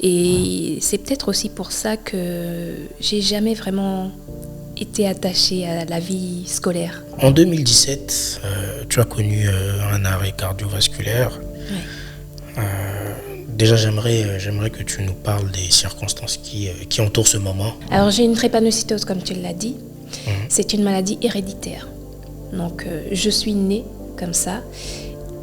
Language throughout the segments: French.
Et c'est peut-être aussi pour ça que j'ai jamais vraiment été attachée à la vie scolaire. En 2017, tu as connu un arrêt cardiovasculaire. Ouais. Déjà, j'aimerais que tu nous parles des circonstances qui entourent ce moment. Alors j'ai une drépanocytose, comme tu l'as dit. C'est une maladie héréditaire. Donc je suis née comme ça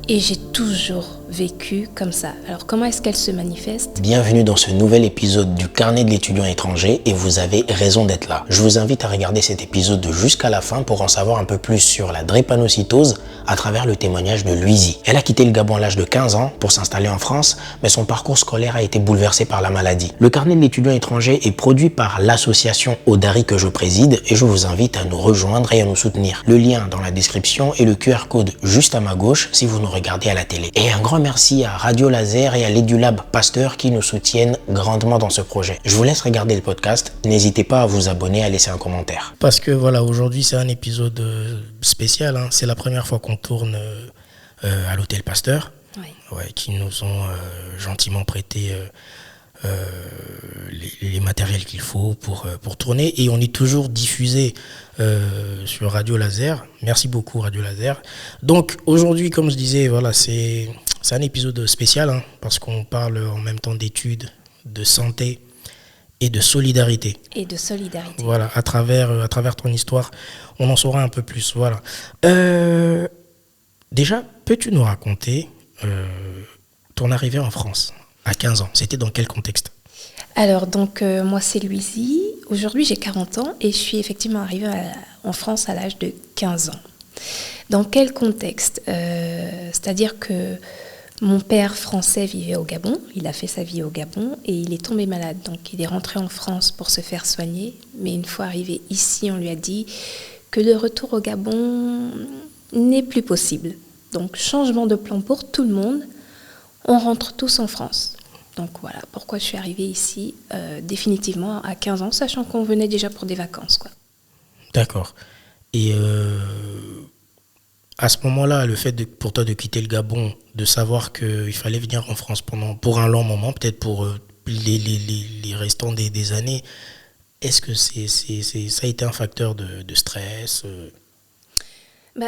et j'ai toujours vécu comme ça. Alors comment est-ce qu'elle se manifeste ? Bienvenue dans ce nouvel épisode du Carnet de l'étudiant étranger et vous avez raison d'être là. Je vous invite à regarder cet épisode jusqu'à la fin pour en savoir un peu plus sur la drépanocytose à travers le témoignage de Louisie. Elle a quitté le Gabon à l'âge de 15 ans pour s'installer en France, mais son parcours scolaire a été bouleversé par la maladie. Le Carnet de l'étudiant étranger est produit par l'association Odari que je préside et je vous invite à nous rejoindre et à nous soutenir. Le lien dans la description et le QR code juste à ma gauche si vous nous regardez à la télé. Et un grand merci à Radio Laser et à l'Edulab Pasteur qui nous soutiennent grandement dans ce projet. Je vous laisse regarder le podcast. N'hésitez pas à vous abonner et à laisser un commentaire. Parce que voilà, aujourd'hui c'est un épisode spécial. C'est la première fois qu'on tourne à l'hôtel Pasteur, qui nous ont gentiment prêté les matériels qu'il faut pour tourner. Et on est toujours diffusé sur Radio Laser. Merci beaucoup Radio Laser. Donc aujourd'hui, comme je disais, voilà, c'est un épisode spécial parce qu'on parle en même temps d'études, de santé et de solidarité. Voilà, à travers ton histoire, on en saura un peu plus. Voilà. Déjà, peux-tu nous raconter ton arrivée en France à 15 ans? C'était dans quel contexte? Alors, donc, moi, c'est Louisie. Aujourd'hui, j'ai 40 ans et je suis effectivement arrivée en France à l'âge de 15 ans. Dans quel contexte? C'est-à-dire que mon père français vivait au Gabon. Il a fait sa vie au Gabon et il est tombé malade. Donc, il est rentré en France pour se faire soigner. Mais une fois arrivé ici, on lui a dit que le retour au Gabon n'est plus possible. Donc, changement de plan pour tout le monde. On rentre tous en France. Donc voilà pourquoi je suis arrivée ici définitivement à 15 ans, sachant qu'on venait déjà pour des vacances, quoi. D'accord. Et à ce moment-là, le fait pour toi de quitter le Gabon, de savoir qu'il fallait venir en France pour un long moment, peut-être pour les restants des années, est-ce que ça a été un facteur de stress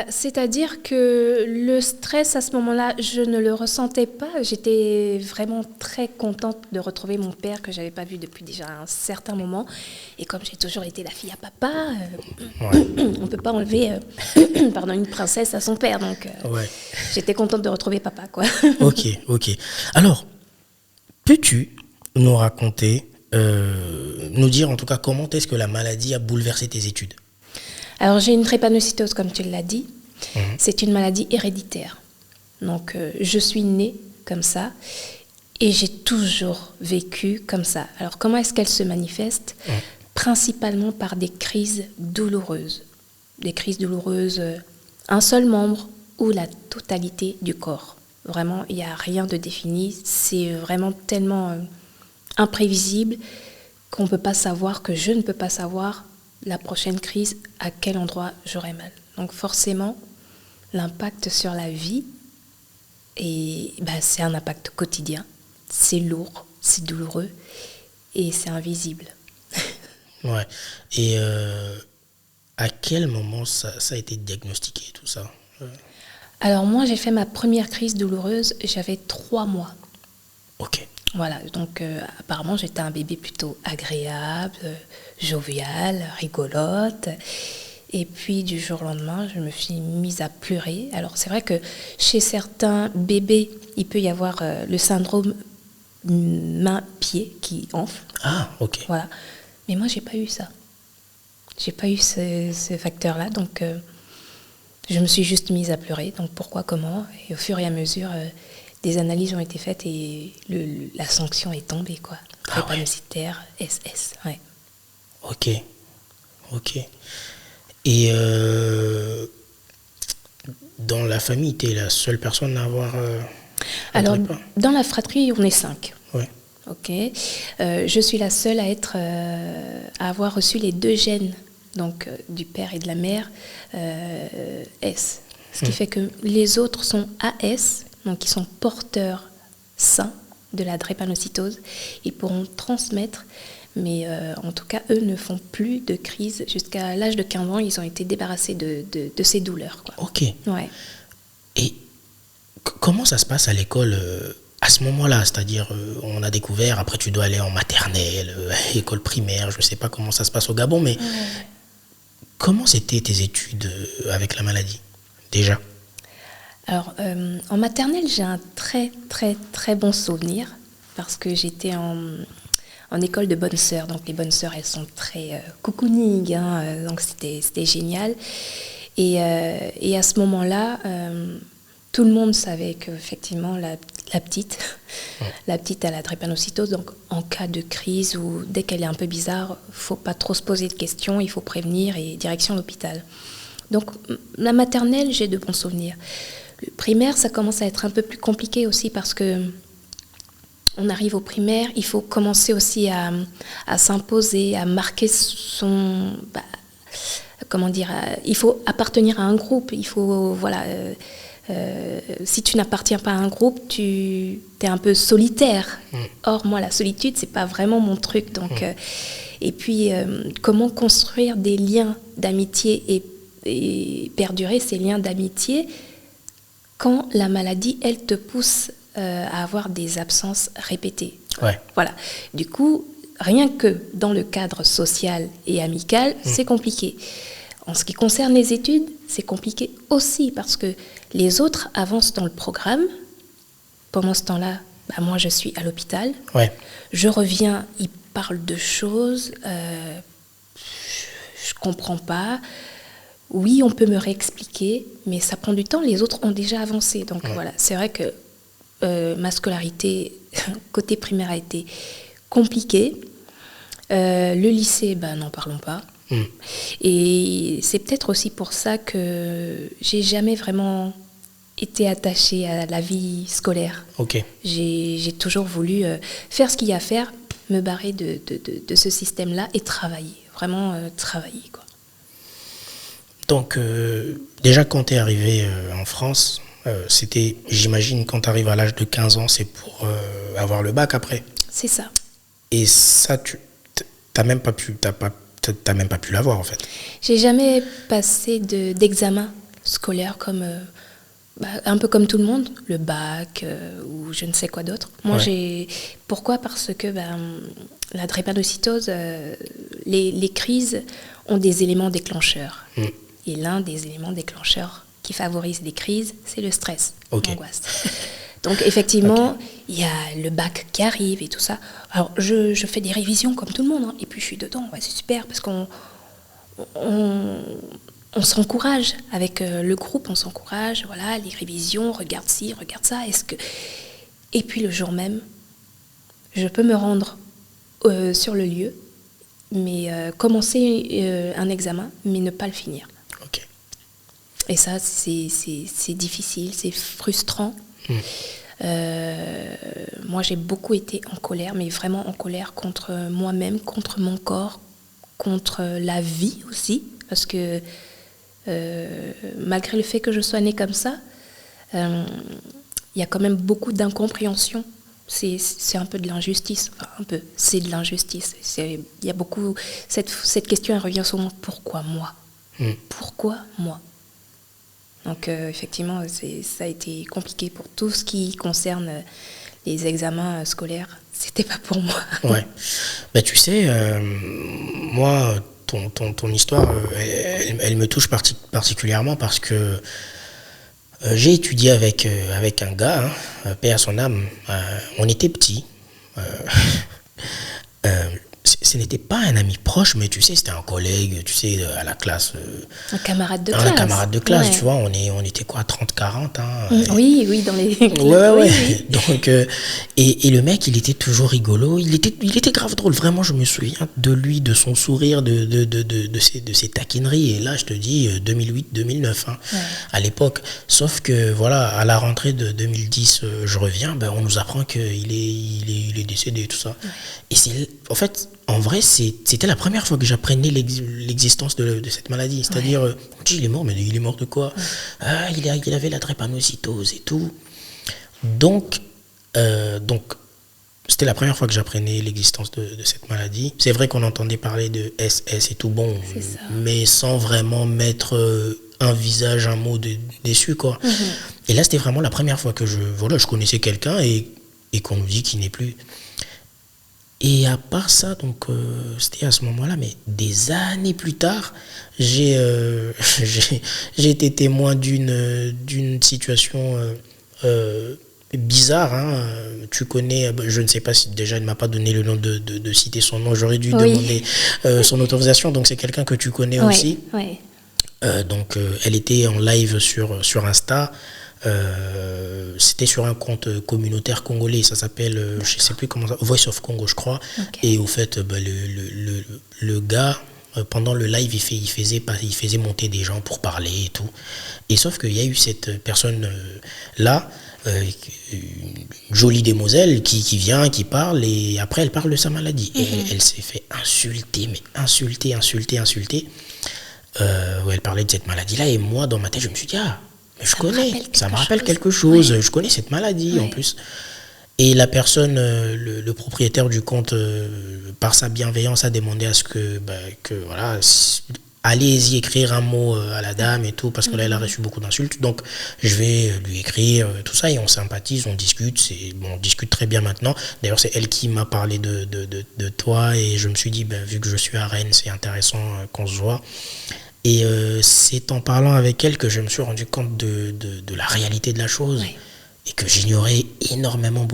C'est-à-dire que le stress, à ce moment-là, je ne le ressentais pas. J'étais vraiment très contente de retrouver mon père que je n'avais pas vu depuis déjà un certain moment. Et comme j'ai toujours été la fille à papa, on ne peut pas enlever une princesse à son père. Donc, j'étais contente de retrouver papa, quoi. Ok. Alors, peux-tu nous raconter, nous dire en tout cas comment est-ce que la maladie a bouleversé tes études? Alors, j'ai une drépanocytose, comme tu l'as dit. C'est une maladie héréditaire. Donc, je suis née comme ça et j'ai toujours vécu comme ça. Alors, comment est-ce qu'elle se manifeste? Principalement par des crises douloureuses. Des crises douloureuses, un seul membre ou la totalité du corps. Vraiment, il n'y a rien de défini. C'est vraiment tellement imprévisible qu'on ne peut pas savoir, que je ne peux pas savoir la prochaine crise, à quel endroit j'aurai mal. Donc forcément, l'impact sur la vie, c'est un impact quotidien. C'est lourd, c'est douloureux et c'est invisible. Ouais. Et à quel moment ça a été diagnostiqué, tout ça? Alors moi, j'ai fait ma première crise douloureuse, j'avais 3 mois. Ok. Voilà, donc apparemment j'étais un bébé plutôt agréable, jovial, rigolote. Et puis du jour au lendemain, je me suis mise à pleurer. Alors c'est vrai que chez certains bébés, il peut y avoir le syndrome main-pied qui enfle. Ah, ok. Voilà. Mais moi, j'ai pas eu ça. J'ai pas eu ce facteur-là, donc je me suis juste mise à pleurer. Donc pourquoi, comment? Et au fur et à mesure... des analyses ont été faites et la sanction est tombée, quoi. Drépanocytaire, SS, ouais. Ok. Et dans la famille, tu es la seule personne à avoir... Alors, dans la fratrie, on est 5. Ouais. Ok. Je suis la seule à avoir reçu les 2 gènes, donc du père et de la mère, S. Ce qui fait que les autres sont AS, donc ils sont porteurs sains, de la drépanocytose, ils pourront transmettre, mais en tout cas, eux ne font plus de crise. Jusqu'à l'âge de 15 ans, ils ont été débarrassés de ces douleurs, quoi. Ok. Ouais. Et comment ça se passe à l'école à ce moment-là? C'est-à-dire, on a découvert, après tu dois aller en maternelle, école primaire, je ne sais pas comment ça se passe au Gabon, mais comment c'était tes études avec la maladie, déjà? Alors, en maternelle, j'ai un très, très, très bon souvenir parce que j'étais en école de bonnes sœurs. Donc, les bonnes sœurs, elles sont très cocooning, hein, donc c'était génial. Et à ce moment-là, tout le monde savait qu'effectivement, la petite a la drépanocytose. Donc, en cas de crise ou dès qu'elle est un peu bizarre, il ne faut pas trop se poser de questions, il faut prévenir et direction l'hôpital. Donc, la maternelle, j'ai de bons souvenirs. Le primaire, ça commence à être un peu plus compliqué aussi parce que on arrive au primaire, il faut commencer aussi à s'imposer, à marquer son... comment dire, il faut appartenir à un groupe, il faut, voilà... si tu n'appartiens pas à un groupe, tu es un peu solitaire. Or, moi, la solitude, c'est pas vraiment mon truc. Donc, et puis, comment construire des liens d'amitié et perdurer ces liens d'amitié quand la maladie, elle te pousse à avoir des absences répétées. Ouais. Voilà. Du coup, rien que dans le cadre social et amical, c'est compliqué. En ce qui concerne les études, c'est compliqué aussi parce que les autres avancent dans le programme. Pendant ce temps-là, moi, je suis à l'hôpital. Ouais. Je reviens, ils parlent de choses, je ne comprends pas. Oui, on peut me réexpliquer, mais ça prend du temps. Les autres ont déjà avancé. Donc voilà, c'est vrai que ma scolarité, côté primaire, a été compliquée. Le lycée, n'en parlons pas. Et c'est peut-être aussi pour ça que j'ai jamais vraiment été attachée à la vie scolaire. Ok. J'ai toujours voulu faire ce qu'il y a à faire, me barrer de ce système-là et travailler, vraiment travailler, quoi. Donc, déjà, quand tu es arrivé en France, c'était, j'imagine, quand tu arrives à l'âge de 15 ans, c'est pour avoir le bac après. C'est ça. Et ça, t'as même pas pu l'avoir, en fait. J'ai jamais passé d'examen scolaire comme... un peu comme tout le monde, le bac ou je ne sais quoi d'autre. Moi, pourquoi ? Parce que la drépanocytose, les crises ont des éléments déclencheurs. Et l'un des éléments déclencheurs qui favorise les crises, c'est le stress, l'angoisse. Donc effectivement, il y a le bac qui arrive et tout ça. Alors je fais des révisions comme tout le monde, hein, et puis je suis dedans, c'est super parce qu'on s'encourage avec le groupe, on s'encourage, voilà, les révisions, regarde ci, regarde ça. Et puis le jour même, je peux me rendre sur le lieu, mais commencer un examen, mais ne pas le finir. Okay. Et ça, c'est difficile, c'est frustrant. Moi, j'ai beaucoup été en colère, mais vraiment en colère contre moi-même, contre mon corps, contre la vie aussi, parce que malgré le fait que je sois née comme ça, il y a quand même beaucoup d'incompréhension. C'est un peu de l'injustice, enfin un peu, c'est de l'injustice. Il y a beaucoup, cette question, elle revient souvent, pourquoi moi ? Pourquoi moi ? Donc effectivement, ça a été compliqué pour tout ce qui concerne les examens scolaires. C'était pas pour moi. Ouais. Ben, tu sais, moi, ton histoire, elle me touche particulièrement parce que j'ai étudié avec un gars, hein, paix à son âme. On était petits. Ce n'était pas un ami proche, mais tu sais, c'était un collègue, tu sais, à la classe. Un camarade de classe. Un camarade de classe, ouais. Tu vois, on était quoi, 30-40, hein. Oui, dans les... Ouais. Oui. Donc, et le mec, il était toujours rigolo, il était grave drôle, vraiment, je me souviens de lui, de son sourire, de ses taquineries, et là, je te dis, 2008-2009, hein, à l'époque. Sauf que, voilà, à la rentrée de 2010, je reviens, on nous apprend qu'il est décédé et tout ça. Ouais. Et c'est, en fait... En vrai, c'était la première fois que j'apprenais l'existence de cette maladie. C'est-à-dire, on dit il est mort, mais il est mort de quoi ? Il avait la drépanocytose et tout. Donc c'était la première fois que j'apprenais l'existence de cette maladie. C'est vrai qu'on entendait parler de SS et tout, bon, mais sans vraiment mettre un visage, un mot dessus, quoi. Et là, c'était vraiment la première fois que je connaissais quelqu'un et qu'on nous dit qu'il n'est plus. Et à part ça, donc, c'était à ce moment-là, mais des années plus tard, j'ai été témoin d'une situation bizarre, hein. Tu connais, je ne sais pas si déjà elle ne m'a pas donné le nom de citer son nom, j'aurais dû demander son autorisation, donc c'est quelqu'un que tu connais aussi. Oui. Donc elle était en live sur Insta. C'était sur un compte communautaire congolais, ça s'appelle, je sais plus comment ça, Voice of Congo, je crois. Okay. Et au fait, le gars, pendant le live, il faisait monter des gens pour parler et tout. Et sauf qu'il y a eu cette personne là, une jolie demoiselle qui vient, qui parle, et après elle parle de sa maladie. Et elle s'est fait insulter, mais insulter. Elle parlait de cette maladie-là, et moi, dans ma tête, je me suis dit, mais ça me rappelle quelque chose. Ouais. Je connais cette maladie en plus. Et la personne, le propriétaire du compte, par sa bienveillance, a demandé à ce que voilà, allez-y écrire un mot à la dame et tout, parce que là, elle a reçu beaucoup d'insultes. Donc, je vais lui écrire tout ça et on sympathise, on discute. On discute très bien maintenant. D'ailleurs, c'est elle qui m'a parlé de toi et je me suis dit, vu que je suis à Rennes, c'est intéressant qu'on se voit. Et c'est en parlant avec elle que je me suis rendu compte de la réalité de la chose. Oui. Et que j'ignorais énormément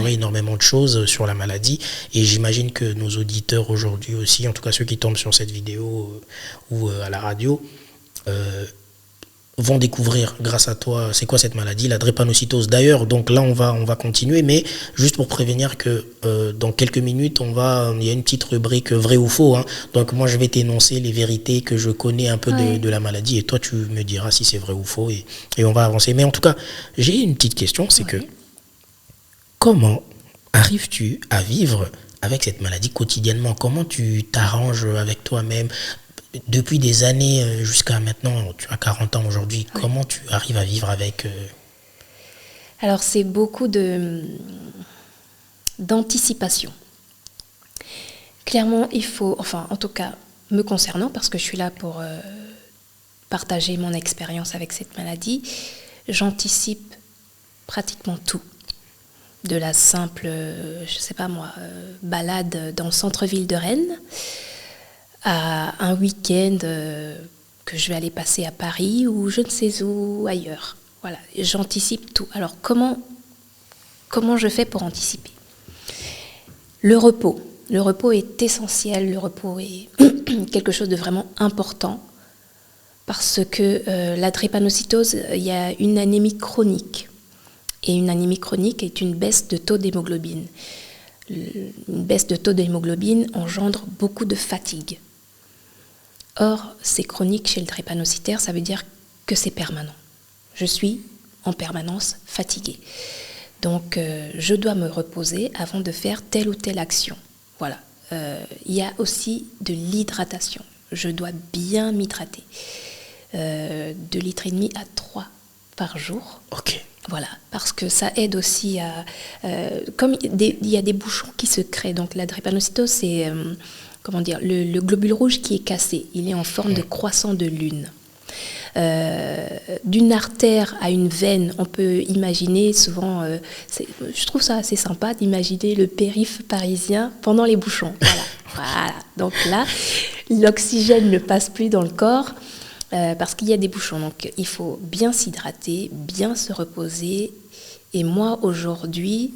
énormément de choses sur la maladie. Et j'imagine que nos auditeurs aujourd'hui aussi, en tout cas ceux qui tombent sur cette vidéo ou à la radio, vont découvrir grâce à toi c'est quoi cette maladie, la drépanocytose. D'ailleurs, donc là on va continuer, mais juste pour prévenir que dans quelques minutes il y a une petite rubrique vrai ou faux, hein. Donc moi je vais t'énoncer les vérités que je connais un peu de la maladie et toi tu me diras si c'est vrai ou faux et on va avancer. Mais en tout cas, j'ai une petite question, c'est que comment arrives-tu à vivre avec cette maladie quotidiennement? Comment tu t'arranges avec toi-même? Depuis des années jusqu'à maintenant, tu as 40 ans aujourd'hui, comment tu arrives à vivre avec Alors, c'est beaucoup d'anticipation. Clairement, il faut, en tout cas, me concernant, parce que je suis là pour partager mon expérience avec cette maladie, j'anticipe pratiquement tout. De la simple, balade dans le centre-ville de Rennes, à un week-end que je vais aller passer à Paris ou je ne sais où ailleurs. Voilà, j'anticipe tout. Alors comment je fais pour anticiper ? Le repos est essentiel, le repos est quelque chose de vraiment important parce que la drépanocytose, il y a une anémie chronique et une anémie chronique est une baisse de taux d'hémoglobine. Une baisse de taux d'hémoglobine engendre beaucoup de fatigue. Or, c'est chronique chez le drépanocytaire, ça veut dire que c'est permanent. Je suis en permanence fatiguée. Donc, je dois me reposer avant de faire telle ou telle action. Voilà. Il y a aussi de l'hydratation. Je dois bien m'hydrater. 2,5 litres à 3 par jour. Ok. Voilà, parce que ça aide aussi à... comme il y a des bouchons qui se créent, donc la drépanocytose, c'est... le globule rouge qui est cassé, il est en forme de croissant de lune. D'une artère à une veine, on peut imaginer souvent, je trouve ça assez sympa d'imaginer le périph' parisien pendant les bouchons. Voilà. Donc là, l'oxygène ne passe plus dans le corps parce qu'il y a des bouchons. Donc il faut bien s'hydrater, bien se reposer. Et moi, aujourd'hui,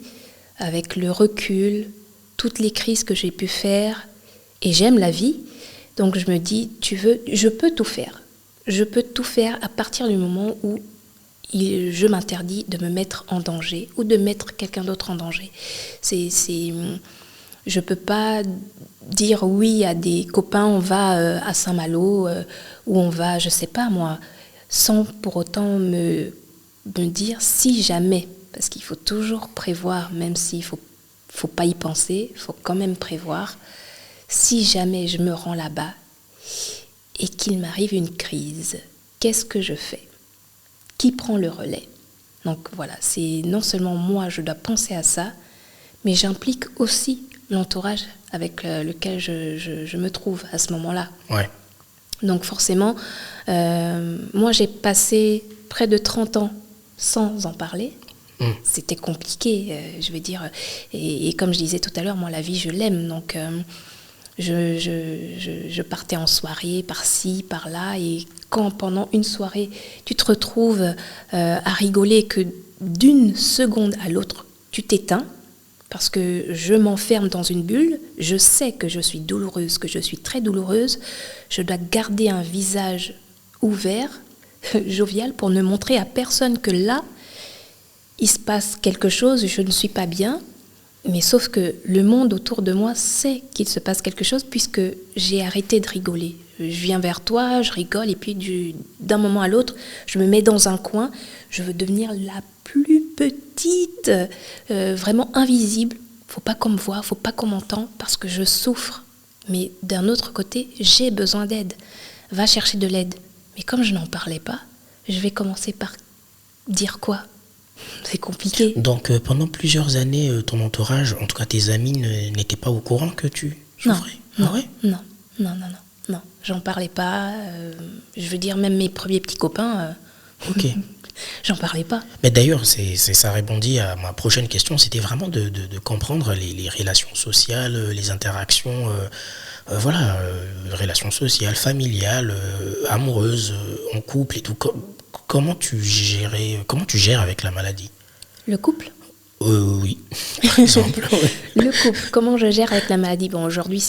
avec le recul, toutes les crises que j'ai pu faire, et j'aime la vie, donc je me dis, je peux tout faire. Je peux tout faire à partir du moment où je m'interdis de me mettre en danger ou de mettre quelqu'un d'autre en danger. Je ne peux pas dire oui à des copains, on va à Saint-Malo ou on va, je ne sais pas moi, sans pour autant me dire si jamais, parce qu'il faut toujours prévoir, même s'il ne faut pas y penser, il faut quand même prévoir. Si jamais je me rends là-bas et qu'il m'arrive une crise, qu'est-ce que je fais ? Qui prend le relais ? Donc voilà, c'est non seulement moi, je dois penser à ça, mais j'implique aussi l'entourage avec lequel je me trouve à ce moment-là. Ouais. Donc forcément, moi j'ai passé près de 30 ans sans en parler. C'était compliqué, je vais dire. Et comme je disais tout à l'heure, moi la vie je l'aime. Donc je partais en soirée par-ci, par-là. Et quand pendant une soirée, tu te retrouves à rigoler que d'une seconde à l'autre, tu t'éteins. Parce que je m'enferme dans une bulle, je sais que je suis douloureuse, que je suis très douloureuse, je dois garder un visage ouvert, jovial, pour ne montrer à personne que là, il se passe quelque chose, je ne suis pas bien, mais sauf que le monde autour de moi sait qu'il se passe quelque chose puisque j'ai arrêté de rigoler. Je viens vers toi, je rigole, et puis d'un moment à l'autre, je me mets dans un coin, je veux devenir la plus petite, vraiment invisible. Faut pas qu'on me voie, faut pas qu'on m'entende parce que je souffre. Mais d'un autre côté, j'ai besoin d'aide. Va chercher de l'aide. Mais comme je n'en parlais pas, je vais commencer par dire quoi ? C'est compliqué. Donc pendant plusieurs années, ton entourage, en tout cas tes amis, n'étaient pas au courant que tu souffrais ? Non, ah ouais non, j'en parlais pas. Je veux dire, même mes premiers petits copains, Ok. J'en parlais pas. Mais d'ailleurs, ça répondit à ma prochaine question, c'était vraiment de comprendre les relations sociales, les interactions, relations sociales, familiales, amoureuses, en couple et tout. Comment tu gères avec la maladie ? Le couple ? Oui, par exemple. Le couple, comment je gère avec la maladie ? Bon, aujourd'hui,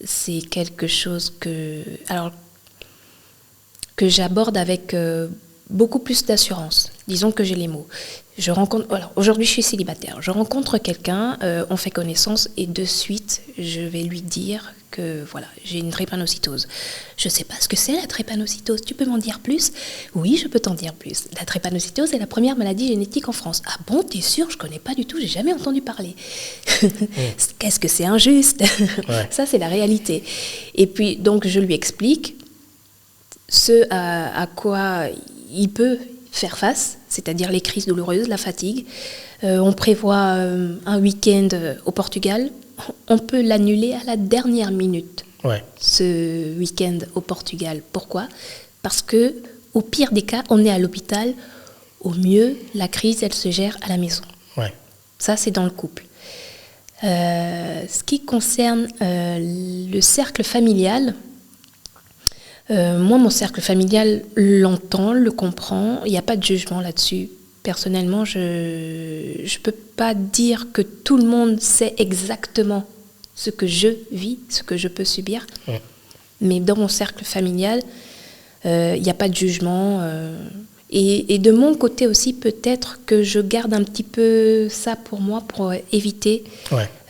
c'est quelque chose que j'aborde avec beaucoup plus d'assurance. Disons que j'ai les mots. Aujourd'hui, je suis célibataire. Je rencontre quelqu'un, on fait connaissance et de suite, je vais lui dire que voilà, j'ai une drépanocytose. Je ne sais pas ce que c'est la drépanocytose. Tu peux m'en dire plus ? Oui, je peux t'en dire plus. La drépanocytose est la première maladie génétique en France. Ah bon, t'es sûr ? Je ne connais pas du tout, j'ai jamais entendu parler. Qu'est-ce que c'est injuste ? Ouais. Ça, c'est la réalité. Et puis, donc, je lui explique ce à quoi il peut faire face, c'est-à-dire les crises douloureuses, la fatigue. On prévoit un week-end au Portugal. On peut l'annuler à la dernière minute, ce week-end au Portugal. Pourquoi ? Parce que, au pire des cas, on est à l'hôpital. Au mieux, la crise, elle se gère à la maison. Ouais. Ça, c'est dans le couple. Ce qui concerne le cercle familial, moi, mon cercle familial l'entend, le comprend. Il n'y a pas de jugement là-dessus. Personnellement, je ne peux pas dire que tout le monde sait exactement ce que je vis, ce que je peux subir. Ouais. Mais dans mon cercle familial, il n'y a pas de jugement. Et de mon côté aussi, peut-être que je garde un petit peu ça pour moi, pour éviter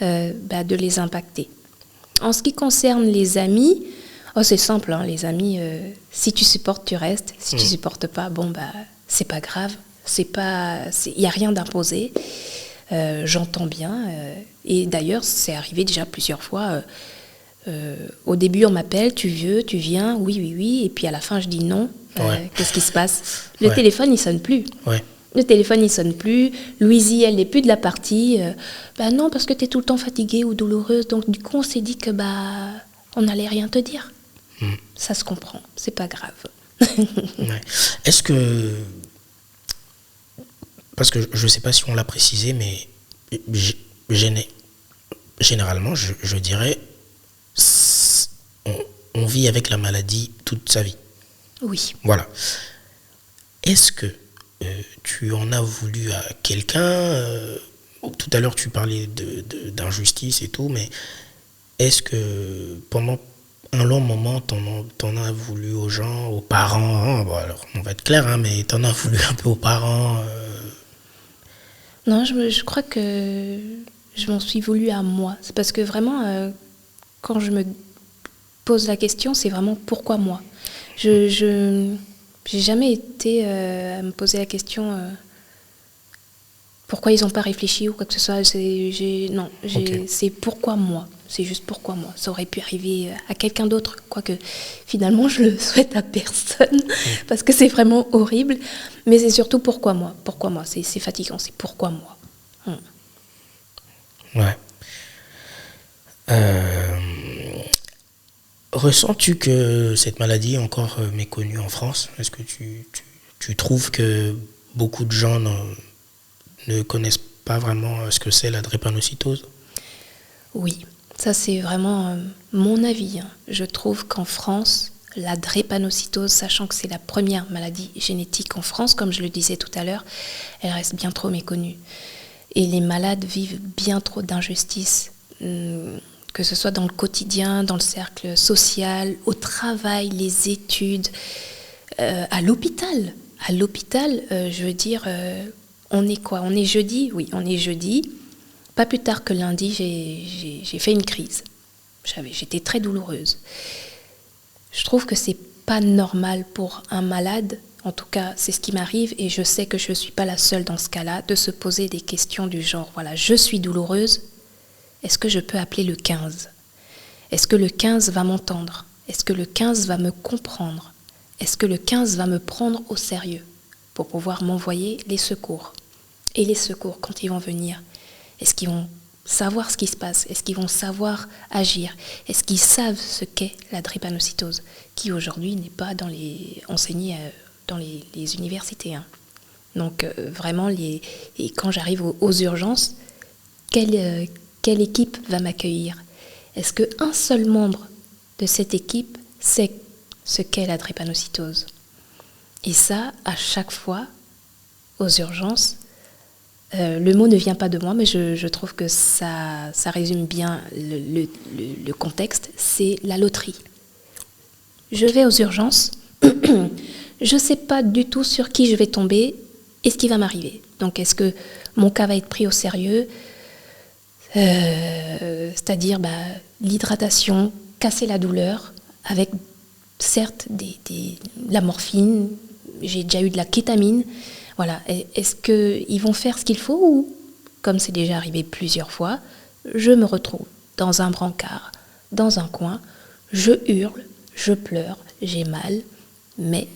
de les impacter. En ce qui concerne les amis, c'est simple, hein, les amis, si tu supportes, tu restes. Si tu supportes pas, c'est pas grave. Il n'y a rien d'imposé. J'entends bien. Et d'ailleurs, c'est arrivé déjà plusieurs fois. Au début, on m'appelle, tu veux, tu viens, oui. Et puis à la fin, je dis non. Qu'est-ce qui se passe ? Le téléphone, il sonne plus. Ouais. Le téléphone, il sonne plus. Louisie, elle n'est plus de la partie. Non, parce que tu es tout le temps fatiguée ou douloureuse. Donc, du coup, on s'est dit que on n'allait rien te dire. Ça se comprend. C'est pas grave. Est-ce que... Parce que je ne sais pas si on l'a précisé, mais généralement, je dirais, on vit avec la maladie toute sa vie. Oui. Voilà. Est-ce que tu en as voulu à quelqu'un tout à l'heure, tu parlais d'injustice et tout, mais est-ce que pendant un long moment, t'en as voulu aux gens, aux parents alors, on va être clair, mais t'en as voulu un peu aux parents Non, je crois que je m'en suis voulu à moi. C'est parce que vraiment, quand je me pose la question, c'est vraiment pourquoi moi ? J'ai jamais été à me poser la question pourquoi ils n'ont pas réfléchi ou quoi que ce soit. C'est pourquoi moi. C'est juste pourquoi moi. Ça aurait pu arriver à quelqu'un d'autre, quoique finalement je le souhaite à personne parce que c'est vraiment horrible. Mais c'est surtout pourquoi moi. Pourquoi moi ? C'est fatigant, c'est pourquoi moi. Ouais. Ressens-tu que cette maladie est encore méconnue en France? Est-ce que tu trouves que beaucoup de gens ne connaissent pas vraiment ce que c'est la drépanocytose? Oui, ça c'est vraiment mon avis. Je trouve qu'en France, la drépanocytose, sachant que c'est la première maladie génétique en France, comme je le disais tout à l'heure, elle reste bien trop méconnue. Et les malades vivent bien trop d'injustices, que ce soit dans le quotidien, dans le cercle social, au travail, les études, à l'hôpital. À l'hôpital, je veux dire, on est quoi? On est jeudi? Oui, on est jeudi. Pas plus tard que lundi, j'ai fait une crise. J'étais très douloureuse. Je trouve que c'est pas normal pour un malade, en tout cas c'est ce qui m'arrive et je sais que je ne suis pas la seule dans ce cas-là, de se poser des questions du genre, voilà, je suis douloureuse, est-ce que je peux appeler le 15? Est-ce que le 15 va m'entendre? Est-ce que le 15 va me comprendre? Est-ce que le 15 va me prendre au sérieux pour pouvoir m'envoyer les secours? Et les secours, quand ils vont venir, est-ce qu'ils vont savoir ce qui se passe? Est-ce qu'ils vont savoir agir? Est-ce qu'ils savent ce qu'est la drépanocytose, qui aujourd'hui n'est pas enseignée dans les universités, hein. Donc vraiment, et quand j'arrive aux urgences, quelle équipe va m'accueillir? Est-ce qu'un seul membre de cette équipe sait ce qu'est la drépanocytose? Et ça, à chaque fois, aux urgences, le mot ne vient pas de moi, mais je trouve que ça résume bien le contexte, c'est la loterie. Je vais aux urgences, je ne sais pas du tout sur qui je vais tomber et ce qui va m'arriver. Donc est-ce que mon cas va être pris au sérieux? C'est-à-dire l'hydratation, casser la douleur, avec certes la morphine, j'ai déjà eu de la kétamine. Voilà. Est-ce qu'ils vont faire ce qu'il faut ou, comme c'est déjà arrivé plusieurs fois, je me retrouve dans un brancard, dans un coin, je hurle, je pleure, j'ai mal, mais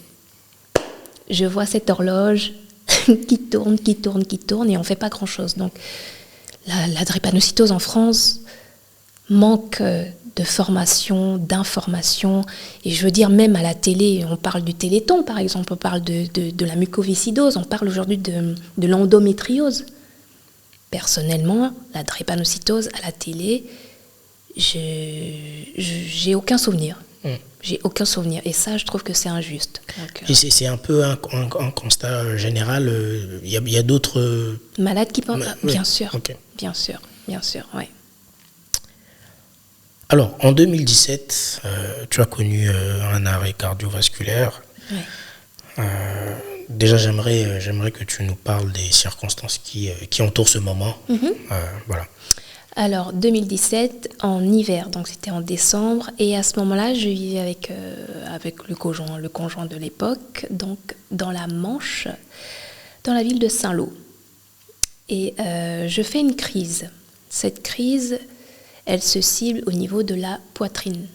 je vois cette horloge qui tourne et on ne fait pas grand-chose. Donc la drépanocytose en France manque de formation, d'information, et je veux dire même à la télé, on parle du téléthon par exemple, on parle de la mucoviscidose, on parle aujourd'hui de l'endométriose. Personnellement, la drépanocytose à la télé, j'ai aucun souvenir. J'ai aucun souvenir, et ça je trouve que c'est injuste. Donc, et c'est un peu un constat général, il y a d'autres... malades qui pensent... Bien sûr, okay. bien sûr, oui. Alors, en 2017, tu as connu un arrêt cardiovasculaire. Oui. Déjà, j'aimerais que tu nous parles des circonstances qui entourent ce moment. Voilà. Alors, 2017, en hiver, donc c'était en décembre, et à ce moment-là, je vivais avec le conjoint de l'époque, donc dans la Manche, dans la ville de Saint-Lô. Et je fais une crise. Cette crise, elle se cible au niveau de la poitrine.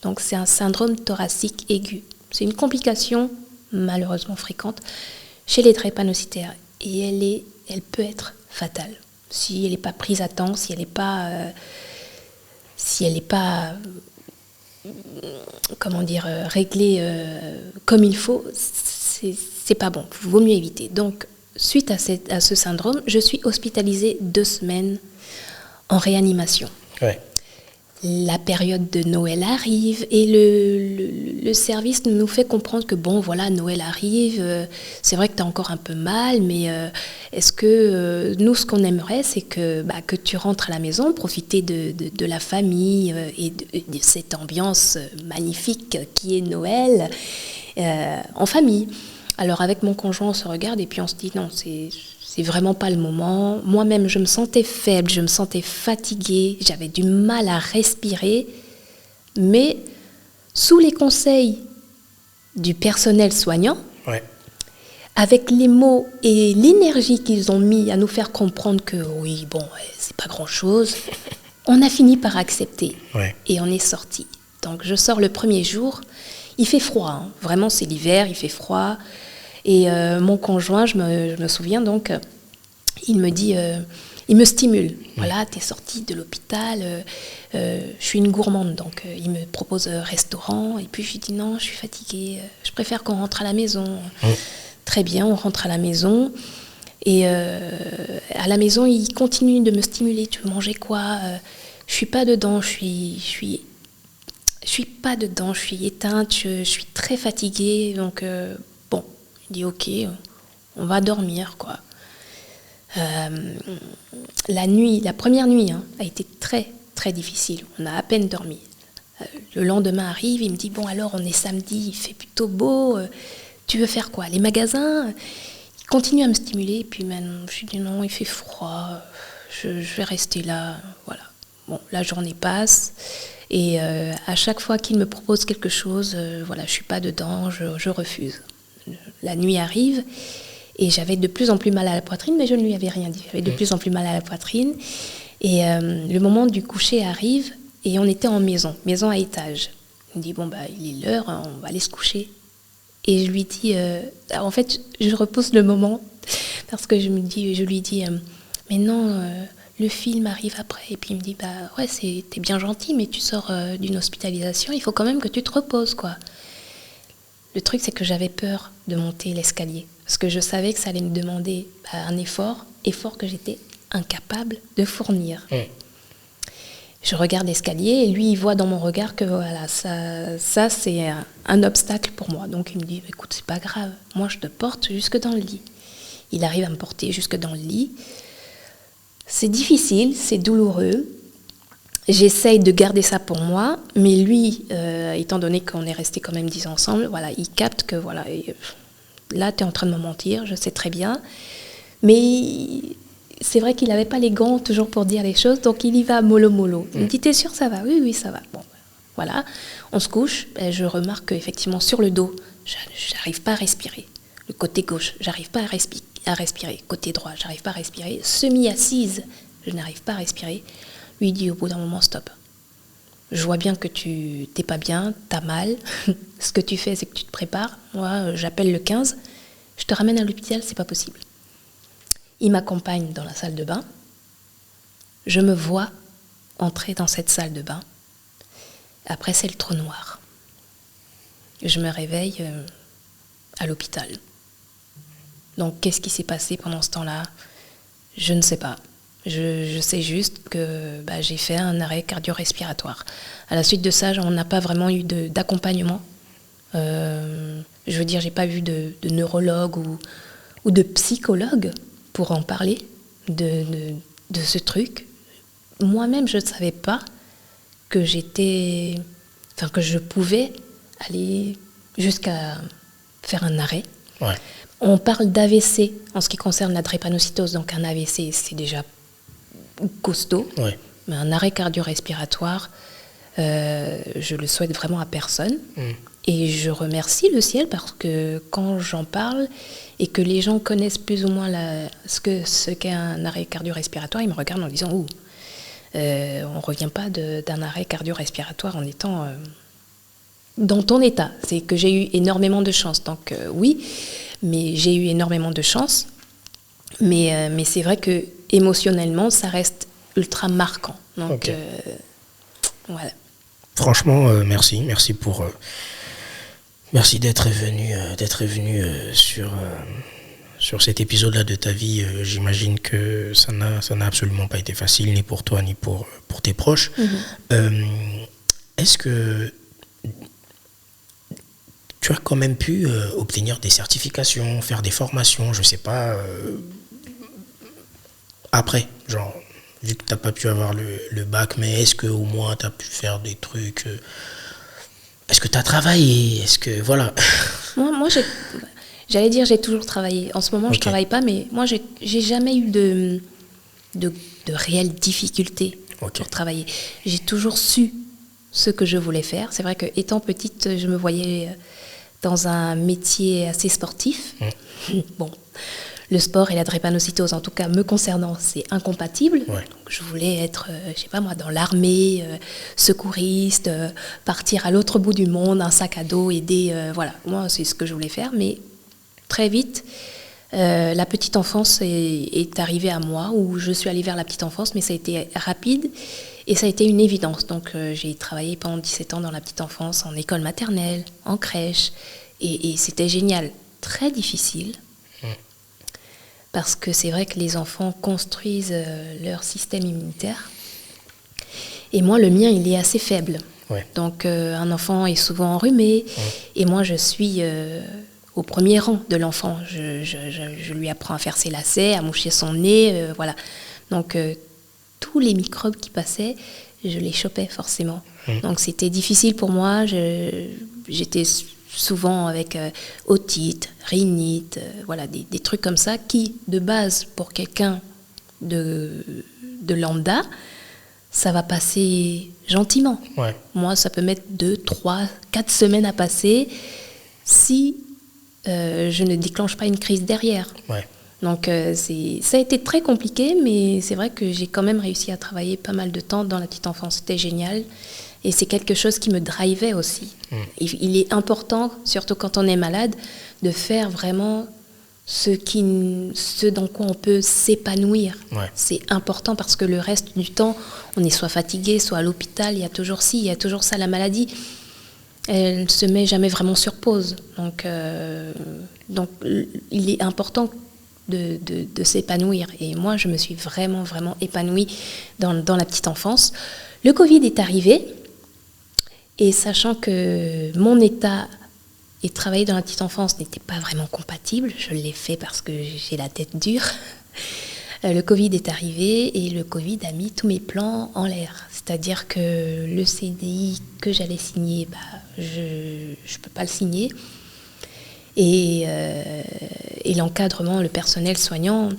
Donc c'est un syndrome thoracique aigu. C'est une complication malheureusement fréquente chez les drépanocytaires. Et elle peut être fatale. Si elle n'est pas prise à temps, si elle n'est pas réglée comme il faut, c'est pas bon. Il vaut mieux éviter. Donc, suite à ce syndrome, je suis hospitalisée 2 semaines en réanimation. Ouais. La période de Noël arrive et le service nous fait comprendre que bon, voilà, Noël arrive, c'est vrai que tu as encore un peu mal, mais est-ce que nous, ce qu'on aimerait, c'est que tu rentres à la maison, profiter de la famille et de cette ambiance magnifique qui est Noël en famille. Alors avec mon conjoint, on se regarde et puis on se dit non, c'est vraiment pas le moment. Moi-même, je me sentais faible, je me sentais fatiguée, j'avais du mal à respirer. Mais sous les conseils du personnel soignant, ouais, avec les mots et l'énergie qu'ils ont mis à nous faire comprendre que oui, bon, c'est pas grand-chose, on a fini par accepter. Ouais. Et on est sorti. Donc je sors le premier jour, il fait froid, hein. Vraiment c'est l'hiver, il fait froid. Et mon conjoint, je me souviens donc, il me dit il me stimule. Voilà, t'es sortie de l'hôpital, je suis une gourmande, donc il me propose restaurant, et puis je lui dis non, je suis fatiguée, je préfère qu'on rentre à la maison. Très bien, on rentre à la maison, et à la maison, il continue de me stimuler. Tu veux manger quoi? Je suis pas dedans, je suis pas dedans, je suis éteinte, je suis très fatiguée, donc bon, il dit ok, on va dormir, quoi. La première nuit a été très très difficile, on a à peine dormi. Le lendemain arrive, il me dit bon alors on est samedi, il fait plutôt beau, tu veux faire quoi? Les magasins? Il continue à me stimuler, et puis maintenant je lui dis non, il fait froid, je vais rester là, voilà. Bon, la journée passe, et à chaque fois qu'il me propose quelque chose, voilà, je suis pas dedans, je refuse. La nuit arrive, et j'avais de plus en plus mal à la poitrine, mais je ne lui avais rien dit. J'avais de plus en plus mal à la poitrine. Et le moment du coucher arrive, et on était en maison à étage. Il me dit, bon, il est l'heure, on va aller se coucher. Et je lui dis, en fait, je repousse le moment, parce que je lui dis, mais non, le film arrive après. Et puis il me dit, ouais, t'es bien gentil, mais tu sors d'une hospitalisation, il faut quand même que tu te reposes, quoi. Le truc, c'est que j'avais peur de monter l'escalier, parce que je savais que ça allait me demander un effort que j'étais incapable de fournir. Je regarde l'escalier, et lui, il voit dans mon regard que voilà, ça c'est un obstacle pour moi. Donc il me dit, écoute, c'est pas grave, moi je te porte jusque dans le lit. Il arrive à me porter jusque dans le lit. C'est difficile, c'est douloureux. J'essaye de garder ça pour moi, mais lui, étant donné qu'on est restés quand même 10 ans ensemble, voilà, il capte que voilà, là, tu es en train de me mentir, je sais très bien. Mais c'est vrai qu'il n'avait pas les gants toujours pour dire les choses, donc il y va mollo. Il me dit, t'es sûre, ça va? Oui, ça va. Bon, voilà, on se couche, et je remarque qu'effectivement, sur le dos, j'arrive pas à respirer. Le côté gauche, j'arrive pas à respirer. Côté droit, j'arrive pas à respirer. Semi-assise, je n'arrive pas à respirer. Lui dit au bout d'un moment, stop. Je vois bien que tu t'es pas bien, t'as mal. Ce que tu fais, c'est que tu te prépares. Moi, j'appelle le 15. Je te ramène à l'hôpital, c'est pas possible. Il m'accompagne dans la salle de bain. Je me vois entrer dans cette salle de bain. Après, c'est le trou noir. Je me réveille à l'hôpital. Donc, qu'est-ce qui s'est passé pendant ce temps-là? Je ne sais pas. Je sais juste que j'ai fait un arrêt cardio-respiratoire. À la suite de ça, on n'a pas vraiment eu d'accompagnement. Je veux dire, j'ai pas vu de neurologue ou de psychologue pour en parler de ce truc. Moi-même, je ne savais pas que que je pouvais aller jusqu'à faire un arrêt. Ouais. On parle d'AVC en ce qui concerne la drépanocytose, donc un AVC, c'est déjà costaud, Ouais. Mais un arrêt cardio-respiratoire, je le souhaite vraiment à personne. Et je remercie le ciel parce que quand j'en parle et que les gens connaissent plus ou moins ce qu'est un arrêt cardio-respiratoire, ils me regardent en disant on ne revient pas d'un arrêt cardio-respiratoire en étant dans ton état. C'est que j'ai eu énormément de chance. Donc oui, mais j'ai eu énormément de chance. Mais c'est vrai que émotionnellement, ça reste ultra marquant. Donc, Okay. Voilà. Franchement, merci pour... merci d'être venu sur cet épisode-là de ta vie. J'imagine que ça n'a absolument pas été facile, ni pour toi, ni pour tes proches. Est-ce que tu as quand même pu obtenir des certifications, faire des formations, je sais pas, après, genre, vu que tu n'as pas pu avoir le bac, mais est-ce qu'au moins tu as pu faire des trucs est-ce que tu as travaillé? Est-ce que, voilà. Moi j'allais dire j'ai toujours travaillé. En ce moment, je ne travaille pas, mais moi, j'ai jamais eu de réelles difficultés pour travailler. J'ai toujours su ce que je voulais faire. C'est vrai qu'étant petite, je me voyais dans un métier assez sportif. Bon, le sport et la drépanocytose, en tout cas me concernant, c'est incompatible. Ouais. Donc, je voulais être, je sais pas moi, dans l'armée, secouriste, partir à l'autre bout du monde, un sac à dos, aider. Voilà, moi c'est ce que je voulais faire. Mais très vite, La petite enfance est arrivée à moi, ou je suis allée vers la petite enfance, mais ça a été rapide et ça a été une évidence. Donc j'ai travaillé pendant 17 ans dans la petite enfance, en école maternelle, en crèche, et c'était génial. Très difficile, parce que c'est vrai que les enfants construisent leur système immunitaire. Et moi, le mien, il est assez faible. Ouais. Donc un enfant est souvent enrhumé, et moi, je suis... au premier rang de l'enfant. Je lui apprends à faire ses lacets, à moucher son nez, voilà. Donc, tous les microbes qui passaient, je les chopais forcément. Donc, c'était difficile pour moi. J'étais souvent avec otite, rhinite, voilà, des trucs comme ça qui, de base, pour quelqu'un de lambda, ça va passer gentiment. Ouais. Moi, ça peut mettre 2, 3, 4 semaines à passer si je ne déclenche pas une crise derrière. Ouais. Donc ça a été très compliqué, mais c'est vrai que j'ai quand même réussi à travailler pas mal de temps dans la petite enfance. C'était génial. Et c'est quelque chose qui me drivait aussi. Il est important, surtout quand on est malade, de faire vraiment ce dans quoi on peut s'épanouir. Ouais. C'est important, parce que le reste du temps, on est soit fatigué, soit à l'hôpital, il y a toujours ci, il y a toujours ça, la maladie. Elle ne se met jamais vraiment sur pause. Donc il est important de s'épanouir. Et moi, je me suis vraiment, vraiment épanouie dans la petite enfance. Le Covid est arrivé, et sachant que mon état et travailler dans la petite enfance n'était pas vraiment compatible, je l'ai fait parce que j'ai la tête dure. Le Covid est arrivé, et le Covid a mis tous mes plans en l'air. C'est-à-dire que le CDI que j'allais signer, je ne peux pas le signer. Et l'encadrement, le personnel soignant,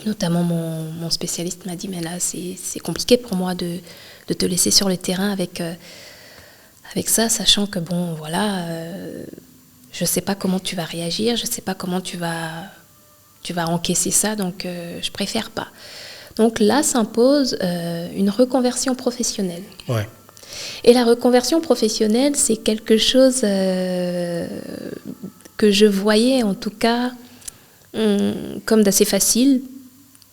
notamment mon spécialiste, m'a dit « Mais là, c'est compliqué pour moi de te laisser sur le terrain avec ça, sachant que, bon, voilà, je ne sais pas comment tu vas réagir, je ne sais pas comment tu vas encaisser ça, donc je préfère pas. » Donc là s'impose une reconversion professionnelle. Ouais. Et la reconversion professionnelle, c'est quelque chose que je voyais en tout cas comme d'assez facile.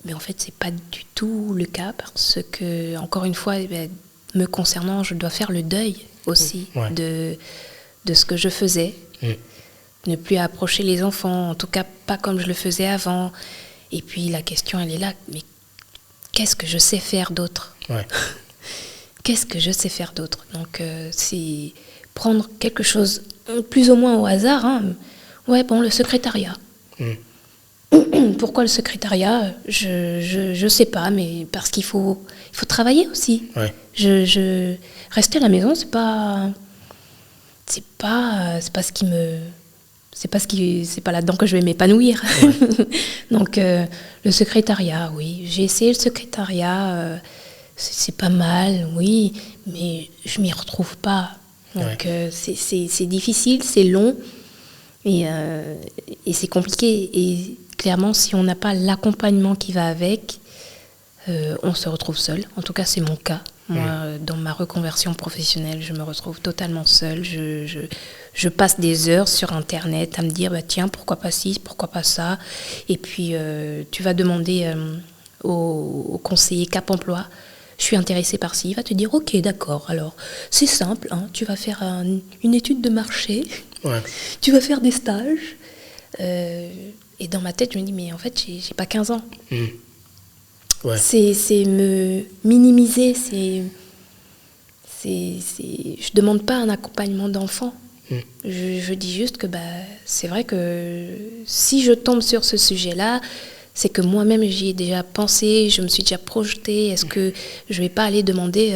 Mais en fait, ce n'est pas du tout le cas, parce que, encore une fois, me concernant, je dois faire le deuil aussi de ce que je faisais. Ne plus approcher les enfants, en tout cas pas comme je le faisais avant. Et puis la question, elle est là, mais qu'est-ce que je sais faire d'autre ? Qu'est-ce que je sais faire d'autre ? Donc c'est prendre quelque chose plus ou moins au hasard. Hein. Ouais, bon, le secrétariat. Pourquoi le secrétariat ? Je sais pas, mais parce qu'il faut travailler aussi. Rester à la maison, c'est pas là-dedans que je vais m'épanouir. Donc le secrétariat, oui, j'ai essayé le secrétariat, c'est pas mal, oui, mais je m'y retrouve pas. Donc c'est difficile, c'est long, et c'est compliqué. Et clairement, si on n'a pas l'accompagnement qui va avec, on se retrouve seul. En tout cas, c'est mon cas. Moi, dans ma reconversion professionnelle, je me retrouve totalement seule. Je passe des heures sur Internet à me dire, tiens, pourquoi pas ci, pourquoi pas ça. Et puis, tu vas demander au conseiller Cap Emploi, je suis intéressée par ci. Il va te dire, ok, d'accord, alors c'est simple, hein, tu vas faire une étude de marché, tu vas faire des stages. Et dans ma tête, je me dis, mais en fait, j'ai pas 15 ans. C'est me minimiser, je demande pas un accompagnement d'enfant. Je dis juste que c'est vrai que si je tombe sur ce sujet-là, c'est que moi-même j'y ai déjà pensé, je me suis déjà projetée. Est-ce que je vais pas aller demander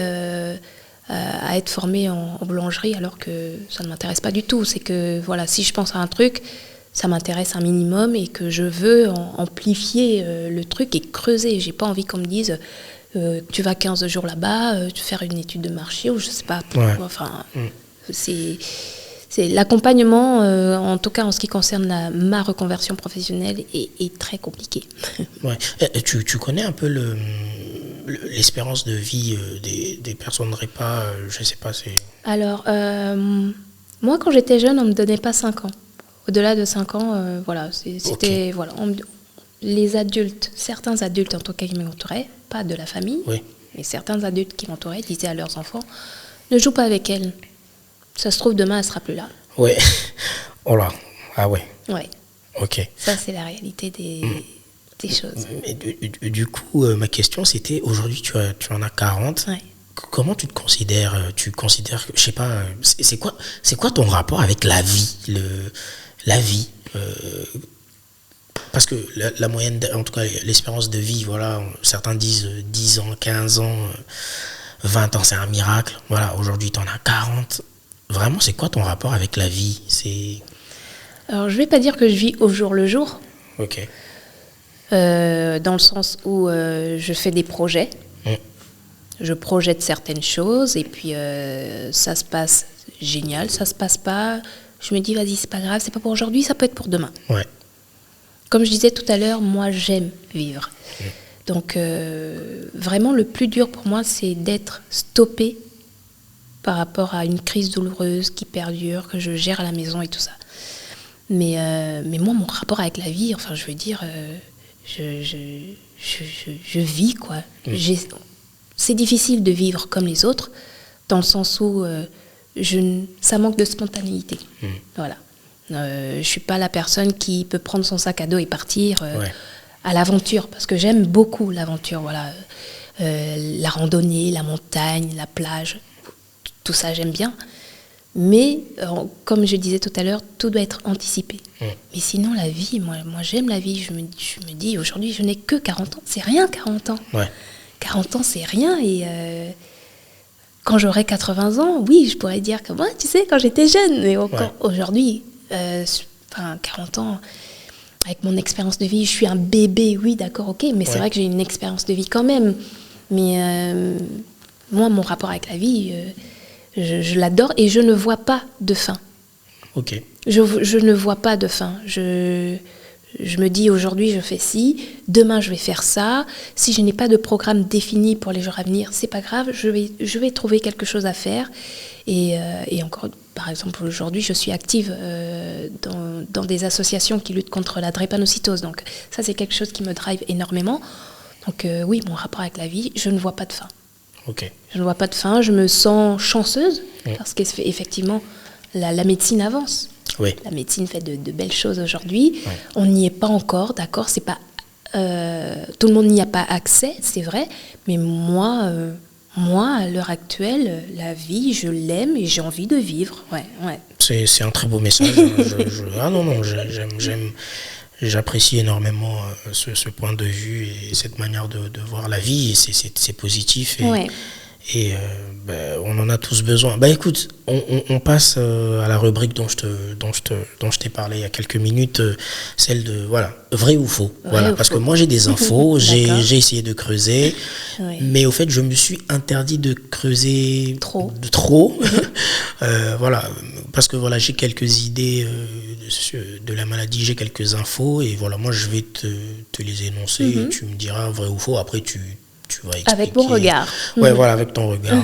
à être formée en boulangerie alors que ça ne m'intéresse pas du tout ? C'est que voilà, si je pense à un truc, ça m'intéresse un minimum, et que je veux amplifier le truc et creuser. J'ai pas envie qu'on me dise tu vas 15 jours là-bas, tu faire une étude de marché, ou je sais pas pourquoi. Enfin, c'est l'accompagnement, en tout cas en ce qui concerne ma reconversion professionnelle, est très compliqué. Tu connais un peu l'espérance de vie des personnes REPA, je sais pas, c'est... Alors, moi quand j'étais jeune, on me donnait pas 5 ans. Au-delà de 5 ans, voilà, c'était... Voilà, les adultes, certains adultes en tout cas qui m'entouraient, pas de la famille, mais certains adultes qui m'entouraient disaient à leurs enfants, ne joue pas avec elle. Ça se trouve, demain, elle sera plus là. Ouais. Oh là. Ah ouais. Ouais. Ok. Ça, c'est la réalité des choses. Mais du coup, ma question, c'était, aujourd'hui, tu en as 40. Ouais. Comment tu te considères? Tu considères que, je sais pas, c'est quoi ton rapport avec la vie? La vie parce que la moyenne, en tout cas l'espérance de vie, voilà, certains disent 10 ans, 15 ans, 20 ans, c'est un miracle. Voilà, aujourd'hui, tu en as 40. Vraiment, c'est quoi ton rapport avec la vie? Alors, je vais pas dire que je vis au jour le jour. Ok. Dans le sens où je fais des projets. Je projette certaines choses et puis ça se passe génial, ça se passe pas. Je me dis, vas-y, c'est pas grave, c'est pas pour aujourd'hui, ça peut être pour demain. Ouais. Comme je disais tout à l'heure, moi, j'aime vivre. Donc, vraiment, le plus dur pour moi, c'est d'être stoppée par rapport à une crise douloureuse qui perdure, que je gère à la maison et tout ça. Mais moi, mon rapport avec la vie, enfin, je veux dire, je vis, quoi. C'est difficile de vivre comme les autres, dans le sens où ça manque de spontanéité. Voilà. Je ne suis pas la personne qui peut prendre son sac à dos et partir à l'aventure, parce que j'aime beaucoup l'aventure. Voilà. La randonnée, la montagne, la plage, tout ça, j'aime bien. Mais, comme je disais tout à l'heure, tout doit être anticipé. Mais sinon, la vie, moi j'aime la vie. Je me dis, aujourd'hui, je n'ai que 40 ans. C'est rien, 40 ans. Ouais. 40 ans, c'est rien. Et quand j'aurai 80 ans, oui, je pourrais dire que moi, tu sais, quand j'étais jeune. Mais encore aujourd'hui, 40 ans, avec mon expérience de vie, je suis un bébé, oui, d'accord, ok. Mais c'est vrai que j'ai une expérience de vie quand même. Mais moi, mon rapport avec la vie, je l'adore et je ne vois pas de fin. Ok. Je ne vois pas de fin. Je me dis, aujourd'hui, je fais ci, demain, je vais faire ça. Si je n'ai pas de programme défini pour les jours à venir, c'est pas grave, je vais trouver quelque chose à faire. Et encore, par exemple, aujourd'hui, je suis active dans des associations qui luttent contre la drépanocytose. Donc, ça, c'est quelque chose qui me drive énormément. Donc, oui, mon rapport avec la vie, je ne vois pas de fin. Okay. Je ne vois pas de fin, je me sens chanceuse parce qu'effectivement, la médecine avance. Oui. La médecine fait de belles choses aujourd'hui. Oui. On n'y est pas encore, d'accord, c'est pas, tout le monde n'y a pas accès, c'est vrai, mais moi, à l'heure actuelle, la vie, je l'aime et j'ai envie de vivre. Ouais. C'est un très beau message. J'apprécie énormément ce point de vue et cette manière de voir la vie. C'est positif et on en a tous besoin. Écoute, on passe à la rubrique dont je t'ai parlé il y a quelques minutes, celle de vrai ou faux. Parce que moi j'ai des infos, j'ai essayé de creuser, mais au fait je me suis interdit de creuser trop. Parce que j'ai quelques idées de la maladie, j'ai quelques infos et moi je vais te les énoncer et tu me diras vrai ou faux. Après tu vas expliquer. Avec mon regard. Avec ton regard.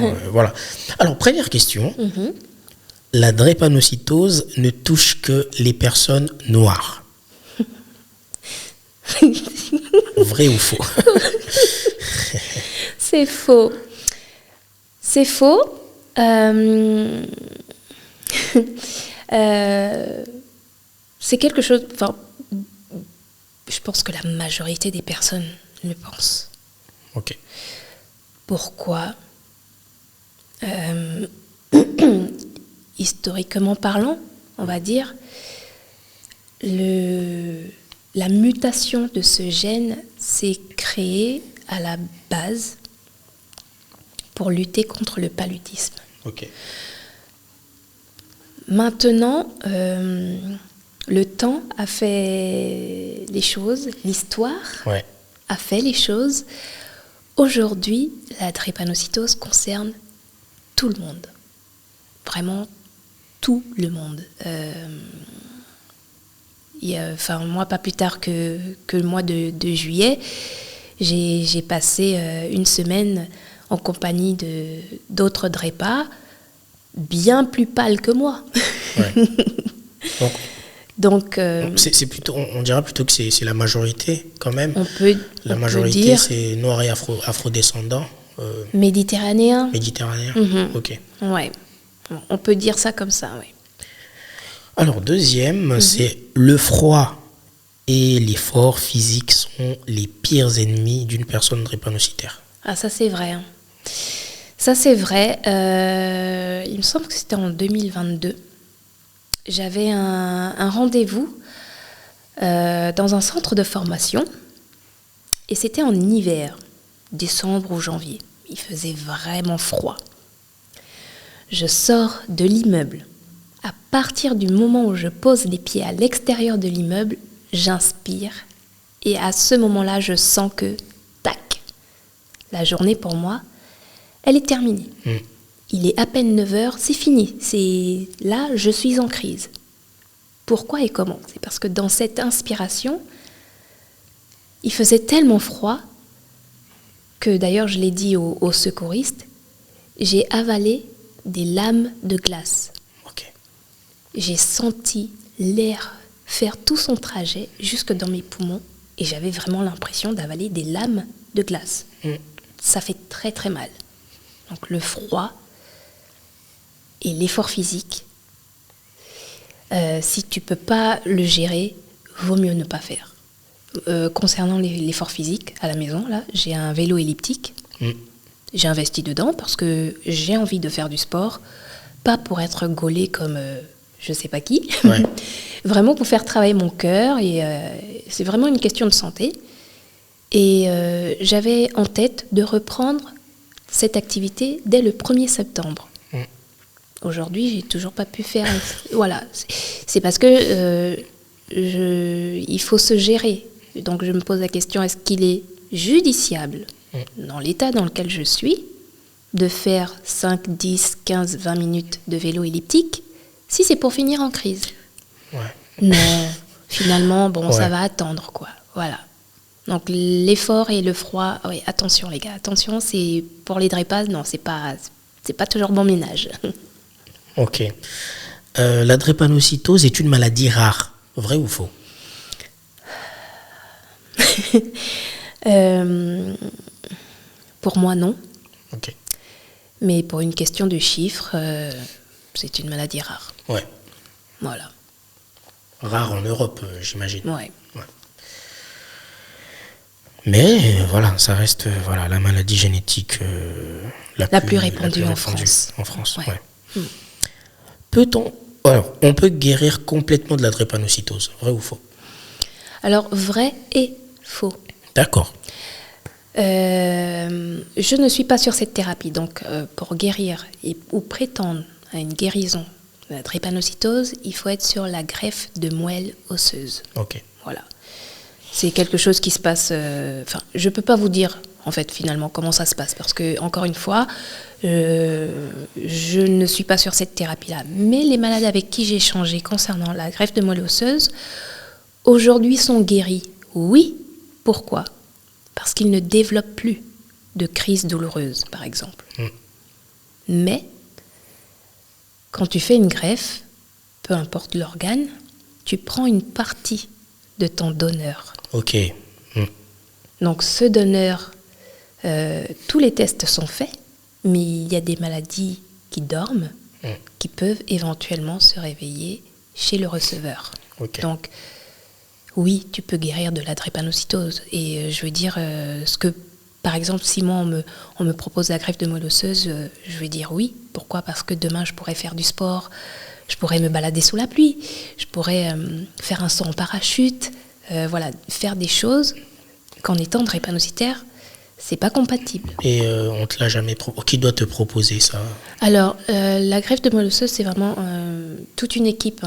Alors, première question. La drépanocytose ne touche que les personnes noires. Vrai ou faux? C'est faux. C'est faux. C'est quelque chose... je pense que la majorité des personnes le pensent. Ok. Pourquoi? Historiquement parlant, on va dire, la mutation de ce gène s'est créée à la base pour lutter contre le paludisme. Ok. Maintenant, le temps a fait les choses, l'histoire a fait les choses. Aujourd'hui, la drépanocytose concerne tout le monde. Vraiment tout le monde. Moi, pas plus tard que le mois de juillet, j'ai passé une semaine en compagnie d'autres drépas bien plus pâles que moi. Donc, Donc, C'est plutôt, on dirait plutôt que c'est la majorité quand même. La on majorité, peut dire c'est noirs et afro-descendants. méditerranéen. Méditerranéens. Ok. Ouais. On peut dire ça comme ça, oui. Alors, deuxième, c'est le froid et l'effort physique sont les pires ennemis d'une personne drépanocytaire. Ah, ça c'est vrai. Hein. Ça c'est vrai. Il me semble que c'était en 2022. J'avais un rendez-vous dans un centre de formation et c'était en hiver, décembre ou janvier. Il faisait vraiment froid. Je sors de l'immeuble. À partir du moment où je pose les pieds à l'extérieur de l'immeuble, j'inspire et à ce moment-là, je sens que, tac, la journée pour moi, elle est terminée. Il est à peine 9h, c'est fini. Là, je suis en crise. Pourquoi et comment? C'est parce que dans cette inspiration, il faisait tellement froid que d'ailleurs, je l'ai dit aux secouristes, j'ai avalé des lames de glace. J'ai senti l'air faire tout son trajet jusque dans mes poumons et j'avais vraiment l'impression d'avaler des lames de glace. Ça fait très très mal. Donc le froid et l'effort physique, si tu peux pas le gérer, vaut mieux ne pas faire. Concernant l'effort physique, à la maison, là, j'ai un vélo elliptique. J'ai investi dedans parce que j'ai envie de faire du sport, pas pour être gaulée comme je sais pas qui, vraiment pour faire travailler mon cœur et c'est vraiment une question de santé. Et j'avais en tête de reprendre cette activité dès le 1er septembre. Aujourd'hui, j'ai toujours pas pu faire. Voilà, c'est parce que il faut se gérer. Donc je me pose la question, est-ce qu'il est judiciable, dans l'état dans lequel je suis, de faire 5, 10, 15, 20 minutes de vélo elliptique si c'est pour finir en crise? Non, finalement, ça va attendre, quoi. Voilà. Donc l'effort et le froid, oui, attention les gars, attention, c'est pour les drépas, non, c'est pas toujours bon ménage. Ok. La drépanocytose est une maladie rare, vrai ou faux? Pour moi, non. Ok. Mais pour une question de chiffres, c'est une maladie rare. Ouais. Voilà. Rare en Europe, j'imagine. Ouais. Mais voilà, ça reste la maladie génétique la plus répandue en France. En France, ouais. On peut guérir complètement de la drépanocytose, vrai ou faux? Alors, vrai et faux. D'accord. Je ne suis pas sur cette thérapie, donc pour guérir ou prétendre à une guérison de la drépanocytose, il faut être sur la greffe de moelle osseuse. Ok. Voilà. C'est quelque chose qui se passe... je ne peux pas vous dire, en fait, finalement, comment ça se passe, parce que, encore une fois, je ne suis pas sur cette thérapie-là. Mais les malades avec qui j'ai échangé concernant la greffe de moelle osseuse, aujourd'hui sont guéris. Oui. Pourquoi? Parce qu'ils ne développent plus de crise douloureuse, par exemple. Mais, quand tu fais une greffe, peu importe l'organe, tu prends une partie de ton donneur. Ok. Donc, ce donneur, tous les tests sont faits, mais il y a des maladies qui dorment, qui peuvent éventuellement se réveiller chez le receveur. Okay. Donc, oui, tu peux guérir de la drépanocytose. Et je veux dire, par exemple, si moi on me propose la greffe de moelle osseuse, je vais dire oui. Pourquoi? Parce que demain, je pourrais faire du sport, je pourrais me balader sous la pluie, je pourrais faire un saut en parachute, faire des choses qu'en étant drépanocytaire, c'est pas compatible. Et on te l'a jamais qui doit te proposer ça? Alors, la greffe de moelle osseuse, c'est vraiment toute une équipe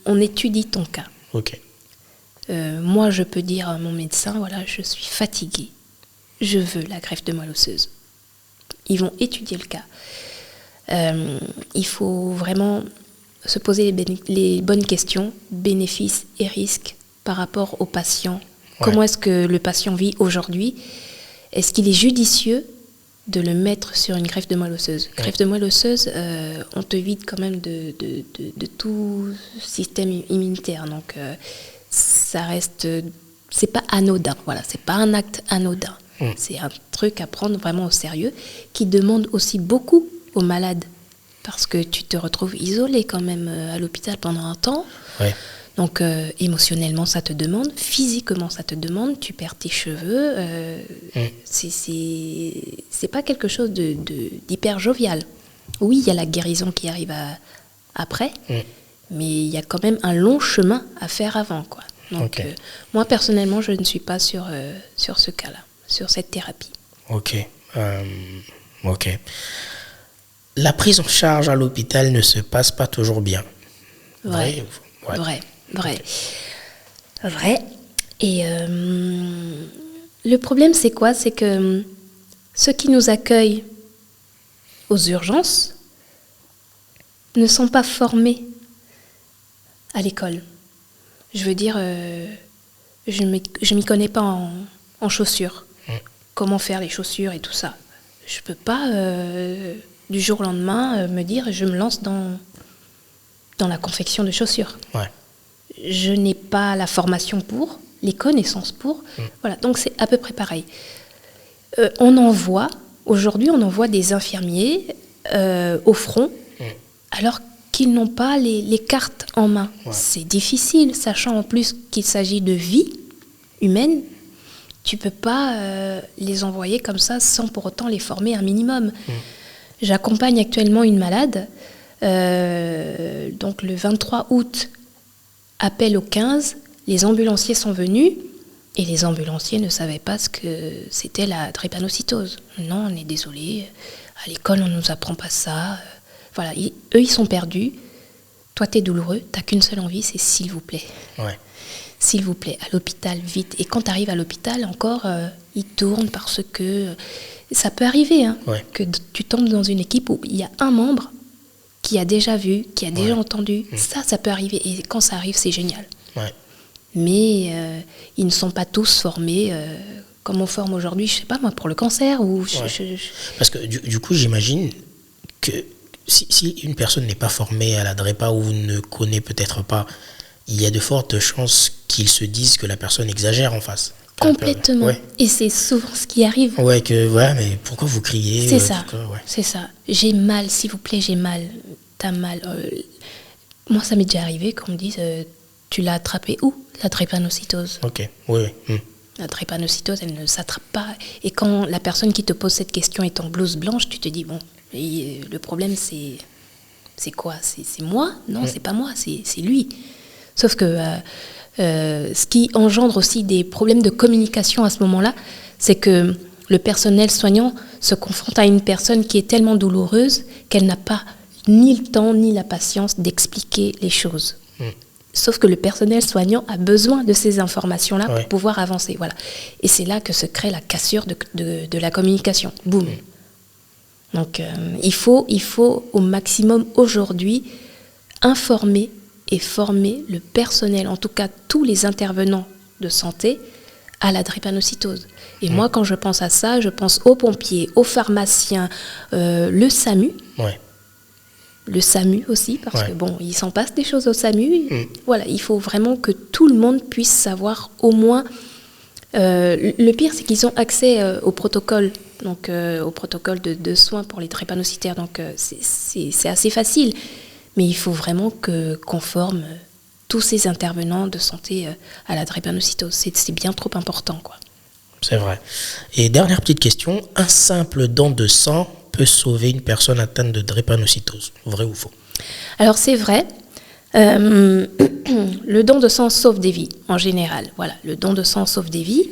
on étudie ton cas. Ok. Moi, je peux dire à mon médecin, voilà, je suis fatiguée, je veux la greffe de moelle osseuse. Ils vont étudier le cas. Il faut vraiment se poser les bonnes questions, bénéfices et risques par rapport au patient. Ouais. Comment est-ce que le patient vit aujourd'hui? Est-ce qu'il est judicieux de le mettre sur une greffe de moelle osseuse. Greffe de moelle osseuse, on te vide quand même de tout système immunitaire. Donc, ça reste... C'est pas anodin, voilà. C'est pas un acte anodin. C'est un truc à prendre vraiment au sérieux, qui demande aussi beaucoup aux malades. Parce que tu te retrouves isolé quand même à l'hôpital pendant un temps. Ouais. Donc, émotionnellement, ça te demande. Physiquement, ça te demande. Tu perds tes cheveux. C'est pas quelque chose d'hyper jovial. Oui, il y a la guérison qui arrive après. Mais il y a quand même un long chemin à faire avant, quoi. Donc, moi, personnellement, je ne suis pas sur ce cas-là, sur cette thérapie. Ok. La prise en charge à l'hôpital ne se passe pas toujours bien. Vrai. Et le problème, c'est quoi? C'est que ceux qui nous accueillent aux urgences ne sont pas formés à l'école. Je veux dire, je m'y connais pas en chaussures. Comment faire les chaussures et tout ça. Je peux pas, du jour au lendemain, me dire je me lance dans la confection de chaussures. Ouais. Je n'ai pas la formation pour, les connaissances pour. Voilà, donc c'est à peu près pareil. Aujourd'hui, on envoie des infirmiers au front, alors qu'ils n'ont pas les cartes en main. Ouais. C'est difficile, sachant en plus qu'il s'agit de vie humaine. Tu ne peux pas les envoyer comme ça sans pour autant les former un minimum. J'accompagne actuellement une malade. Donc le 23 août, appel au 15, les ambulanciers sont venus et les ambulanciers ne savaient pas ce que c'était la drépanocytose. Non, on est désolé, à l'école on ne nous apprend pas ça. Voilà, eux ils sont perdus. Toi t'es douloureux, t'as qu'une seule envie, c'est s'il vous plaît. Ouais. S'il vous plaît, à l'hôpital, vite. Et quand tu arrives à l'hôpital, encore, ils tournent parce que... Ça peut arriver, que tu tombes dans une équipe où il y a un membre qui a déjà vu, qui a déjà entendu. Ça peut arriver. Et quand ça arrive, c'est génial. Ouais. Mais ils ne sont pas tous formés comme on forme aujourd'hui, je sais pas moi, pour le cancer. Ou Parce que du coup, j'imagine que si une personne n'est pas formée à la drépa ou ne connaît peut-être pas, il y a de fortes chances qu'ils se disent que la personne exagère en face. Complètement. Ouais. Et c'est souvent ce qui arrive. Ouais, mais pourquoi vous criez? C'est ça. C'est ça. J'ai mal, s'il vous plaît, j'ai mal. T'as mal. Moi, ça m'est déjà arrivé qu'on me dise tu l'as attrapé où? La drépanocytose. Ok, oui. La drépanocytose, elle ne s'attrape pas. Et quand la personne qui te pose cette question est en blouse blanche, tu te dis bon, le problème, c'est quoi? C'est moi? Non, c'est pas moi, c'est lui. Sauf que ce qui engendre aussi des problèmes de communication à ce moment-là, c'est que le personnel soignant se confronte à une personne qui est tellement douloureuse qu'elle n'a pas ni le temps ni la patience d'expliquer les choses. Sauf que le personnel soignant a besoin de ces informations-là pour pouvoir avancer. Voilà. Et c'est là que se crée la cassure de la communication. Boum. Donc il faut au maximum aujourd'hui informer et former le personnel, en tout cas tous les intervenants de santé, à la drépanocytose. Et moi, quand je pense à ça, je pense aux pompiers, aux pharmaciens, le SAMU. Le SAMU aussi, parce que bon, il s'en passe des choses au SAMU. Voilà, il faut vraiment que tout le monde puisse savoir au moins... le pire, c'est qu'ils ont accès au protocole, donc au protocole de soins pour les drépanocytaires. Donc c'est assez facile. Mais il faut vraiment qu'on forme tous ces intervenants de santé à la drépanocytose. C'est bien trop important, quoi. C'est vrai. Et dernière petite question, un simple don de sang peut sauver une personne atteinte de drépanocytose, vrai ou faux? Alors c'est vrai. Le don de sang sauve des vies, en général. Voilà, le don de sang sauve des vies.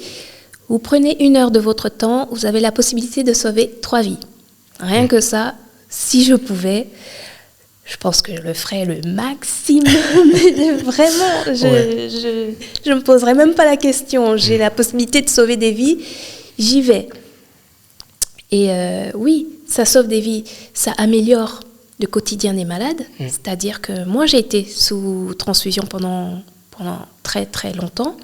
Vous prenez 1 heure de votre temps, vous avez la possibilité de sauver 3 vies. Rien que ça, si je pouvais... Je pense que je le ferais le maximum. Vraiment, je me poserais même pas la question. J'ai la possibilité de sauver des vies, j'y vais. Et oui, ça sauve des vies, ça améliore le quotidien des malades. C'est-à-dire que moi, j'ai été sous transfusion pendant très très longtemps.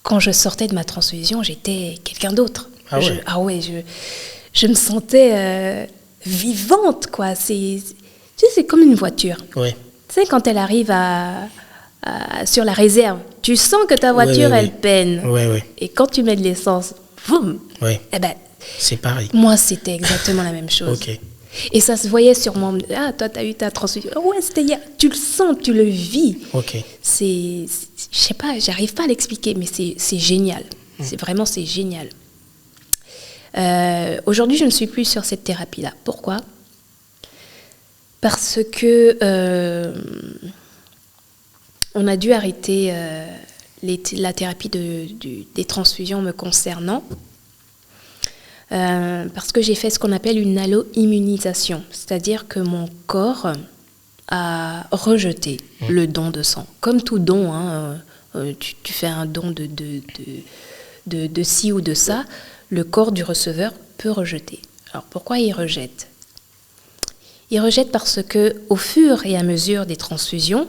Quand je sortais de ma transfusion, j'étais quelqu'un d'autre. je me sentais vivante, quoi. Tu sais, c'est comme une voiture. Oui. Tu sais, quand elle arrive sur la réserve, tu sens que ta voiture, elle peine. Oui, oui. Et quand tu mets de l'essence, boum, Oui. eh ben, C'est pareil. moi, c'était exactement la même chose. Ok. Et ça se voyait sur moi. Ah, toi, t'as eu ta transfusion. Ouais, c'était hier. Tu le sens, tu le vis. Ok. Je sais pas, j'arrive pas à l'expliquer, mais c'est génial. C'est génial. Aujourd'hui, je ne suis plus sur cette thérapie-là. Pourquoi ? Parce que on a dû arrêter la thérapie des transfusions me concernant. Parce que j'ai fait ce qu'on appelle une allo-immunisation, c'est-à-dire que mon corps a rejeté le don de sang. Comme tout don, hein, tu fais un don de ci ou de ça, le corps du receveur peut rejeter. Alors pourquoi il rejette ? Il rejette parce que, au fur et à mesure des transfusions,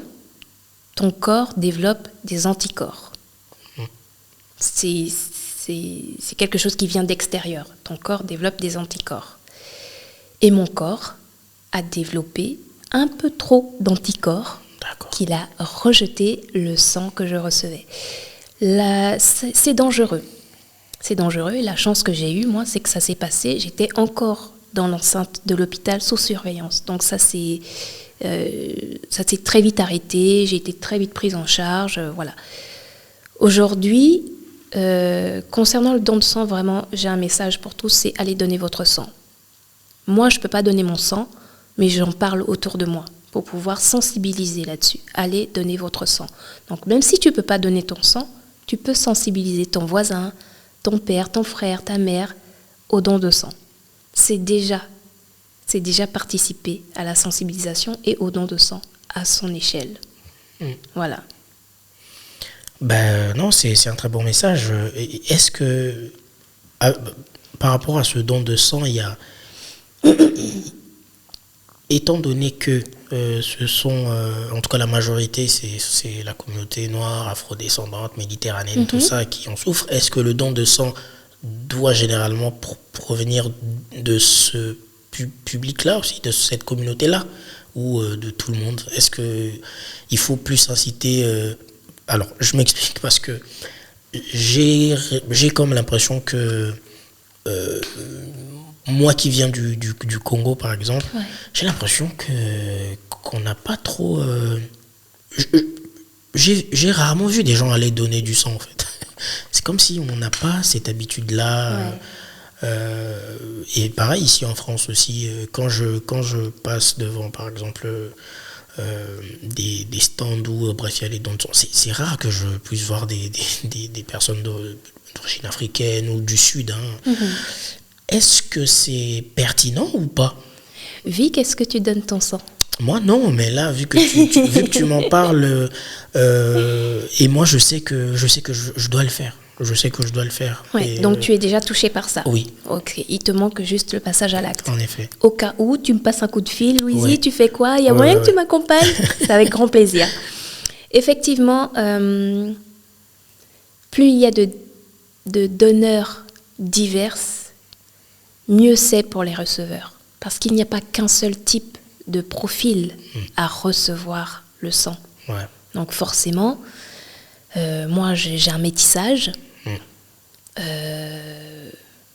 ton corps développe des anticorps. C'est quelque chose qui vient d'extérieur. Ton corps développe des anticorps. Et mon corps a développé un peu trop d'anticorps qu'il a rejeté le sang que je recevais. C'est dangereux. C'est dangereux. Et la chance que j'ai eue, moi, c'est que ça s'est passé. J'étais encore dans l'enceinte de l'hôpital sous surveillance. Donc ça s'est très vite arrêté. J'ai été très vite prise en charge. Voilà. Aujourd'hui, concernant le don de sang, vraiment, j'ai un message pour tous, c'est allez donner votre sang. Moi, je ne peux pas donner mon sang, mais j'en parle autour de moi pour pouvoir sensibiliser là-dessus. Allez donner votre sang. Donc, même si tu ne peux pas donner ton sang, tu peux sensibiliser ton voisin, ton père, ton frère, ta mère au don de sang. C'est déjà participer à la sensibilisation et au don de sang à son échelle. Voilà. Ben non, c'est un très bon message. Est-ce que, par rapport à ce don de sang, il y a, étant donné que ce sont, en tout cas la majorité, c'est la communauté noire, afrodescendante, méditerranéenne, tout ça qui en souffre, est-ce que le don de sang doit généralement provenir de ce public-là aussi, de cette communauté-là, ou de tout le monde? Est-ce qu'il faut plus inciter... Alors, je m'explique parce que j'ai comme l'impression que moi qui viens du Congo, par exemple, j'ai l'impression qu'on n'a pas trop... j'ai rarement vu des gens aller donner du sang, en fait. C'est comme si on n'a pas cette habitude-là. Et pareil, ici en France aussi, quand je passe devant, par exemple... des stands où bref il y a les dons de sang, c'est rare que je puisse voir des personnes d'origine africaine ou du sud, hein. Est-ce que c'est pertinent ou pas? Vic, est-ce que tu donnes ton sang? Moi non, mais là vu que tu m'en parles, et moi je sais que je dois le faire. Je sais que je dois le faire. Ouais, donc tu es déjà touché par ça. Oui. Ok, il te manque juste le passage à l'acte. En effet. Au cas où tu me passes un coup de fil, Louisie, Ouais. tu fais quoi? Il y a moyen que tu m'accompagnes? C'est avec grand plaisir. Effectivement, plus il y a de donneurs divers, mieux c'est pour les receveurs. Parce qu'il n'y a pas qu'un seul type de profil à recevoir le sang. Ouais. Donc forcément, moi j'ai un métissage.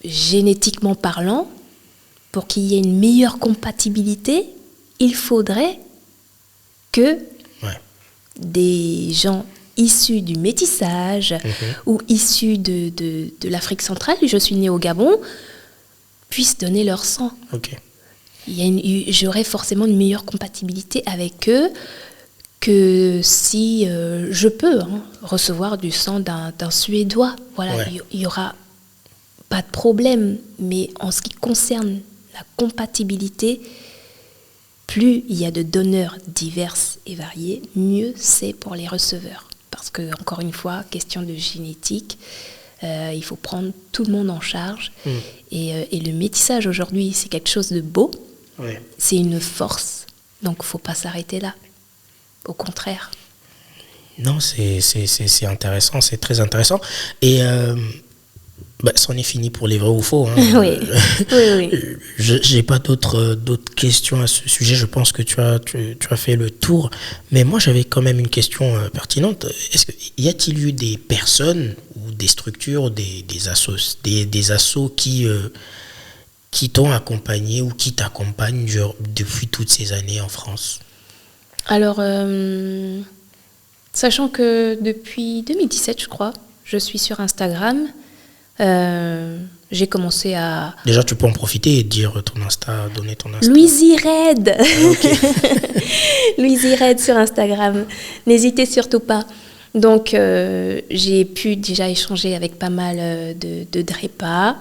Génétiquement parlant, pour qu'il y ait une meilleure compatibilité, il faudrait que des gens issus du métissage ou issus de l'Afrique centrale, je suis née au Gabon, puissent donner leur sang. Ok. J'aurais forcément une meilleure compatibilité avec eux que si je peux recevoir du sang d'un Suédois. Voilà, il y aura pas de problème. Mais en ce qui concerne la compatibilité, plus il y a de donneurs divers et variés, mieux c'est pour les receveurs. Parce que, encore une fois, question de génétique, il faut prendre tout le monde en charge. Et le métissage aujourd'hui, c'est quelque chose de beau. Ouais. C'est une force. Donc, il ne faut pas s'arrêter là. Au contraire. Non, c'est intéressant, c'est très intéressant. Et Bah, c'en est fini pour les vrais ou faux. Hein. Oui, oui, oui. J'ai pas d'autres questions à ce sujet. Je pense que tu as fait le tour. Mais moi, j'avais quand même une question pertinente. Y a-t-il eu des personnes ou des structures, des assos qui t'ont accompagné ou qui t'accompagnent depuis toutes ces années en France? Alors, sachant que depuis 2017, je crois, je suis sur Instagram. J'ai commencé à... Déjà, tu peux en profiter et dire ton Insta, donner ton Insta. Louisie Red. Okay. Louisie Red sur Instagram. N'hésitez surtout pas. Donc, j'ai pu déjà échanger avec pas mal de DREPA.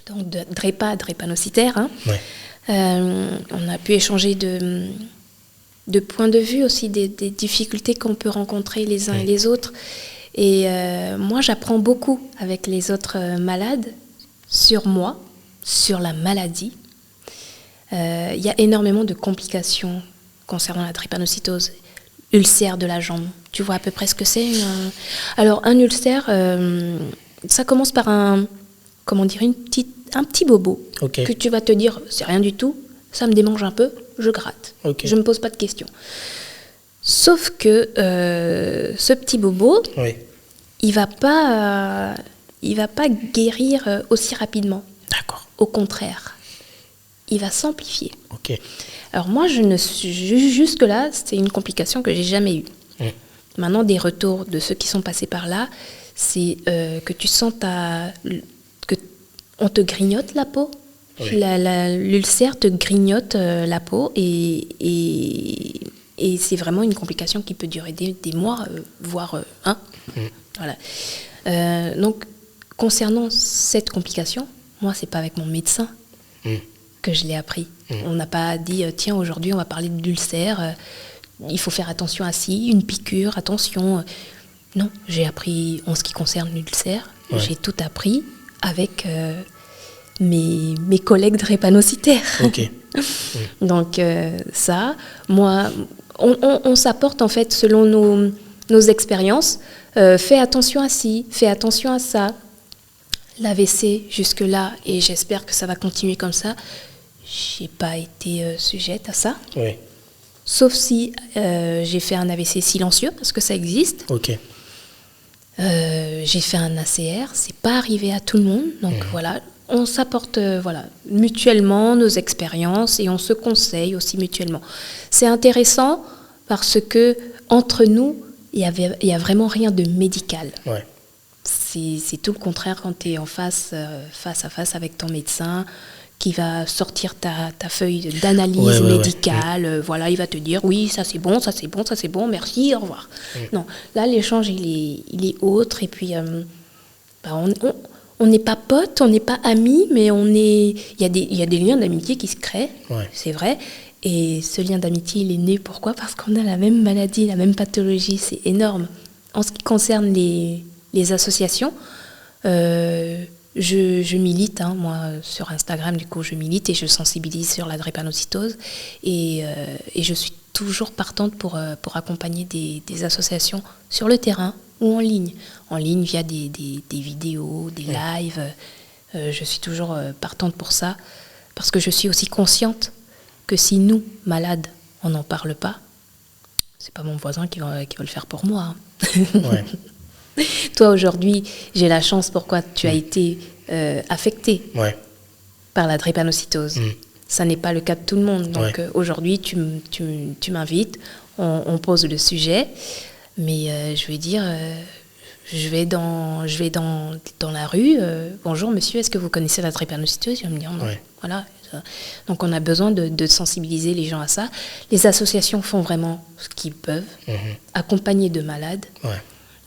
Donc, de DREPA, drépanocytaires. Hein. Ouais. On a pu échanger de points de vue aussi, des difficultés qu'on peut rencontrer les uns et les autres. Et moi, j'apprends beaucoup avec les autres malades sur moi, sur la maladie. Il y a énormément de complications concernant la drépanocytose. Ulcère de la jambe, tu vois à peu près ce que c'est. Alors, un ulcère, ça commence par un petit bobo que tu vas te dire, c'est rien du tout, ça me démange un peu, je gratte. Je ne me pose pas de questions. Sauf que ce petit bobo, il va pas guérir aussi rapidement. D'accord. Au contraire, il va s'amplifier. Ok. Alors moi, jusque-là, c'était une complication que j'ai jamais eue. Maintenant, des retours de ceux qui sont passés par là, c'est que tu sens que on te grignote la peau. Oui. L'ulcère te grignote la peau et c'est vraiment une complication qui peut durer des mois, voire un. Voilà. Donc, concernant cette complication, moi, c'est pas avec mon médecin que je l'ai appris. On n'a pas dit, tiens, aujourd'hui, on va parler d'ulcère, il faut faire attention à ci, une piqûre, attention. Non, j'ai appris, en ce qui concerne l'ulcère, j'ai tout appris avec mes collègues drépanocytaires. Ok. Donc, ça, moi, on s'apporte, en fait, selon nos expériences. Fais attention à ci, fais attention à ça. L'AVC, jusque-là, et j'espère que ça va continuer comme ça, j'ai pas été sujette à ça. Oui. Sauf si j'ai fait un AVC silencieux, parce que ça existe. Ok. J'ai fait un ACR, c'est pas arrivé à tout le monde. Donc voilà, on s'apporte mutuellement nos expériences et on se conseille aussi mutuellement. C'est intéressant parce que entre nous, il y a vraiment rien de médical. Ouais. C'est tout le contraire quand tu es en face à face avec ton médecin qui va sortir ta feuille d'analyse médicale. Voilà, il va te dire oui, ça c'est bon, ça c'est bon, ça c'est bon, merci, au revoir. Non, là l'échange il est autre et puis on n'est pas potes, on n'est pas amis, mais il y a des liens d'amitié qui se créent, c'est vrai. Et ce lien d'amitié, il est né pourquoi ? Parce qu'on a la même maladie, la même pathologie, c'est énorme. En ce qui concerne les associations, je milite, hein, moi, sur Instagram, du coup, je milite et je sensibilise sur la drépanocytose. Et je suis toujours partante pour accompagner des associations sur le terrain ou en ligne. En ligne, via des vidéos, des lives. Je suis toujours partante pour ça. Parce que je suis aussi consciente que si nous, malades, on n'en parle pas, c'est pas mon voisin qui va le faire pour moi. Hein. Ouais. Toi, aujourd'hui, j'ai la chance pourquoi tu as été affecté par la drépanocytose. Ça n'est pas le cas de tout le monde. Donc aujourd'hui, tu m'invites, on pose le sujet, mais je veux dire, je vais dans la rue, bonjour monsieur, est-ce que vous connaissez la drépanocytose ? Il va me dire non. Voilà. Donc on a besoin de sensibiliser les gens à ça. Les associations font vraiment ce qu'ils peuvent, accompagner de malades.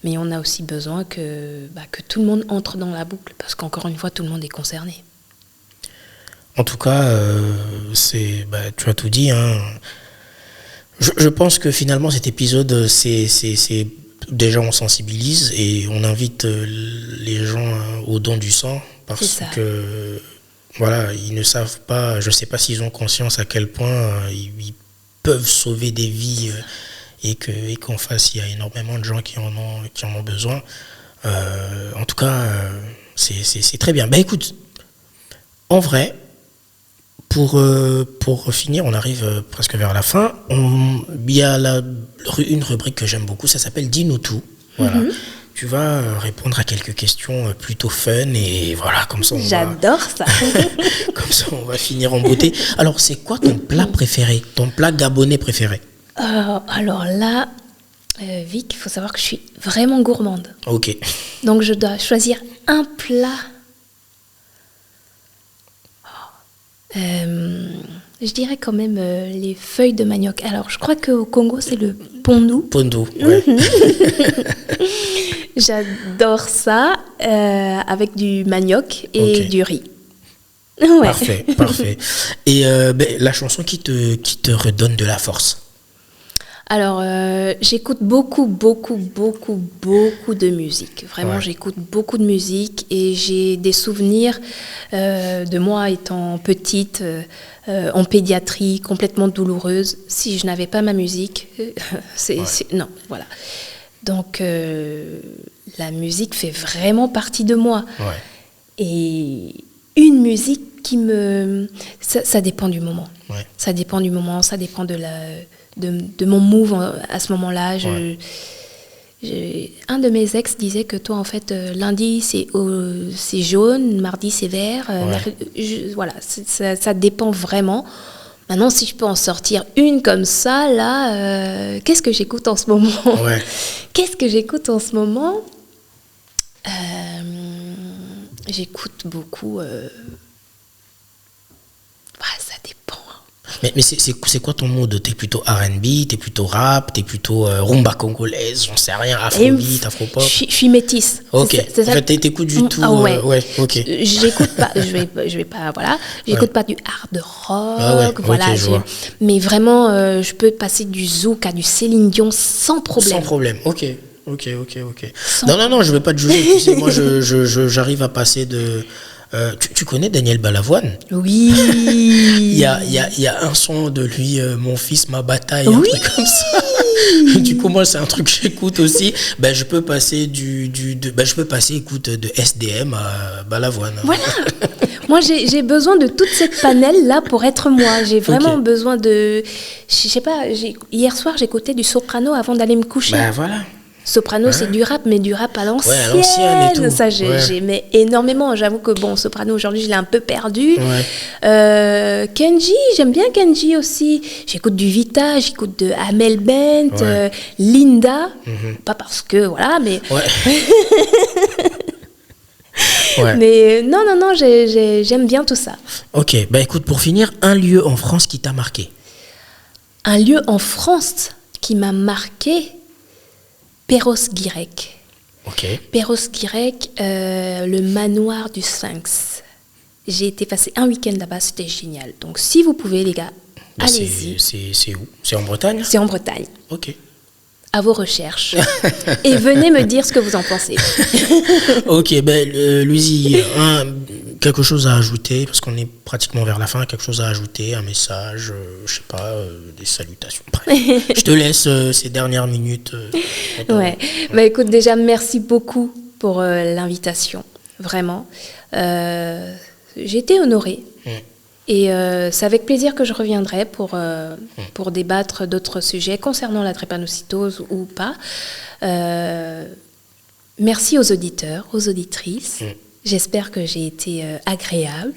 Mais on a aussi besoin que tout le monde entre dans la boucle, parce qu'encore une fois, tout le monde est concerné. En tout cas, tu as tout dit. Hein. Je pense que finalement, cet épisode, c'est déjà on sensibilise et on invite les gens au don du sang, parce que voilà, ils ne savent pas, je ne sais pas s'ils ont conscience à quel point ils peuvent sauver des vies. Et qu'en face, il y a énormément de gens qui en ont besoin. En tout cas, C'est très bien. Ben écoute, en vrai, pour finir, on arrive presque vers la fin. Il y a une rubrique que j'aime beaucoup, ça s'appelle Dis-nous tout. Voilà. Tu vas répondre à quelques questions plutôt fun et voilà, comme ça J'adore ça. Comme ça, on va finir en beauté. Alors, c'est quoi ton plat préféré, ton plat gabonais préféré? Alors là, Vic, il faut savoir que je suis vraiment gourmande. Ok. Donc je dois choisir un plat. Je dirais quand même les feuilles de manioc. Alors, je crois qu'au Congo, c'est le pondou. Pondou, ouais. J'adore ça, avec du manioc et du riz. Ouais. Parfait, parfait. Et la chanson qui te redonne de la force? Alors, j'écoute beaucoup de musique. Vraiment, j'écoute beaucoup de musique et j'ai des souvenirs de moi étant petite, en pédiatrie, complètement douloureuse. Si je n'avais pas ma musique, non, voilà. Donc, la musique fait vraiment partie de moi. Ouais. Et une musique qui me... Ça dépend du moment. Ouais. Ça dépend du moment, ça dépend de mon move à ce moment-là. Un de mes ex disait que toi, en fait, lundi, c'est jaune, mardi, c'est vert. Voilà, ça dépend vraiment. Maintenant, si je peux en sortir une comme ça, là, qu'est-ce que j'écoute en ce moment? Qu'est-ce que j'écoute en ce moment? J'écoute beaucoup... ça dépend. Mais c'est quoi ton mood? T'es plutôt R&B, t'es plutôt rap, t'es plutôt rumba congolaise, j'en sais rien, afrobeat, afropop? Je suis métisse. Ok. En fait, t'écoutes du tout. Ouais. Ok. J'écoute pas. Je vais pas. Voilà. J'écoute pas du hard rock. Ah ouais, voilà. ok, je vois. Mais vraiment, je peux passer du zouk à du Céline Dion sans problème. Sans problème. Ok. Non, je vais pas te juger. Tu sais, moi, j'arrive à passer de. Tu connais Daniel Balavoine? Oui. Il y a un son de lui, Mon fils, ma bataille, un truc comme ça. Du coup, moi, c'est un truc que j'écoute aussi. Je peux passer je peux passer, écoute, de SDM à Balavoine. Voilà. Moi, j'ai besoin de toute cette panel-là pour être moi. J'ai vraiment besoin de... Je sais pas, hier soir, j'écoutais du soprano avant d'aller me coucher. Voilà. Soprano, c'est du rap, mais du rap à l'ancienne. Ouais, à l'ancienne et tout. Ça, j'aimais énormément. J'avoue que, soprano, aujourd'hui, je l'ai un peu perdu. Kenji, j'aime bien Kenji aussi. J'écoute du Vita, j'écoute de Amel Bent, Linda. Pas parce que, voilà, mais... Mais non, j'aime bien tout ça. Ok, écoute, pour finir, un lieu en France qui t'a marqué? Un lieu en France qui m'a marqué... Perros-Guirec. Ok. Perros-Guirec, le manoir du Sphinx. J'ai été passer un week-end là-bas, c'était génial. Donc, si vous pouvez, les gars, allez-y. C'est où? C'est en Bretagne? C'est en Bretagne. Ok. À vos recherches. Et venez me dire ce que vous en pensez. Ok, Louisie, quelque chose à ajouter, parce qu'on est pratiquement vers la fin, quelque chose à ajouter, un message, je sais pas, des salutations. Je te laisse ces dernières minutes. Écoute, déjà, merci beaucoup pour l'invitation, vraiment. J'ai été honorée. Et c'est avec plaisir que je reviendrai pour débattre d'autres sujets concernant la drépanocytose ou pas. Merci aux auditeurs, aux auditrices. J'espère que j'ai été agréable.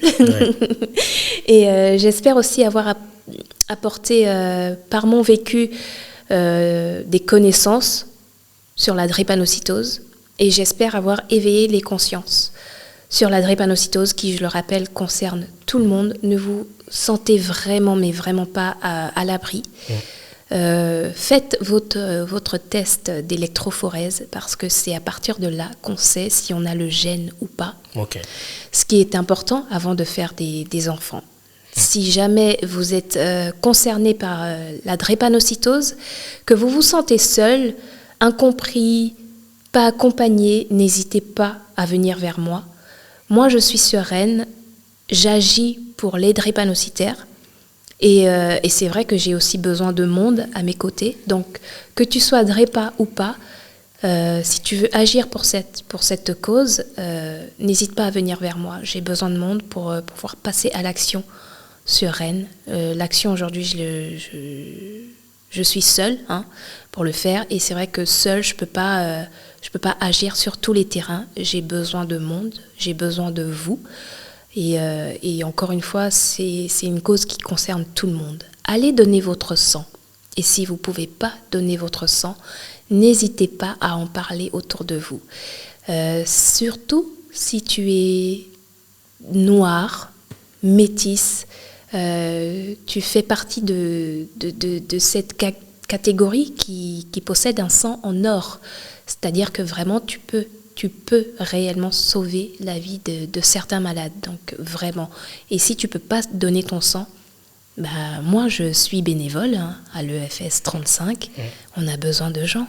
Et j'espère aussi avoir apporté par mon vécu des connaissances sur la drépanocytose. Et j'espère avoir éveillé les consciences sur la drépanocytose qui, je le rappelle, concerne tout le monde. Ne vous sentez vraiment, mais vraiment pas à l'abri. Faites votre test d'électrophorèse parce que c'est à partir de là qu'on sait si on a le gène ou pas. Ce qui est important avant de faire des enfants. Si jamais vous êtes concerné par la drépanocytose, que vous vous sentez seul, incompris, pas accompagné, n'hésitez pas à venir vers moi. Moi, je suis sereine, j'agis pour les drépanocytaires et c'est vrai que j'ai aussi besoin de monde à mes côtés. Donc, que tu sois drépa ou pas, Si tu veux agir pour cette cause, n'hésite pas à venir vers moi. J'ai besoin de monde pour pouvoir passer à l'action sur Rennes. L'action aujourd'hui, je suis seule pour le faire. Et c'est vrai que seule, je peux pas agir sur tous les terrains. J'ai besoin de monde, j'ai besoin de vous. Et encore une fois, c'est une cause qui concerne tout le monde. Allez donner votre sang. Et si vous ne pouvez pas donner votre sang, n'hésitez pas à en parler autour de vous. Surtout si tu es noir, métisse, tu fais partie de cette catégorie qui possède un sang en or. C'est-à-dire que vraiment, tu peux réellement sauver la vie de certains malades. Donc vraiment. Et si tu ne peux pas donner ton sang, moi, je suis bénévole à l'EFS 35. On a besoin de gens.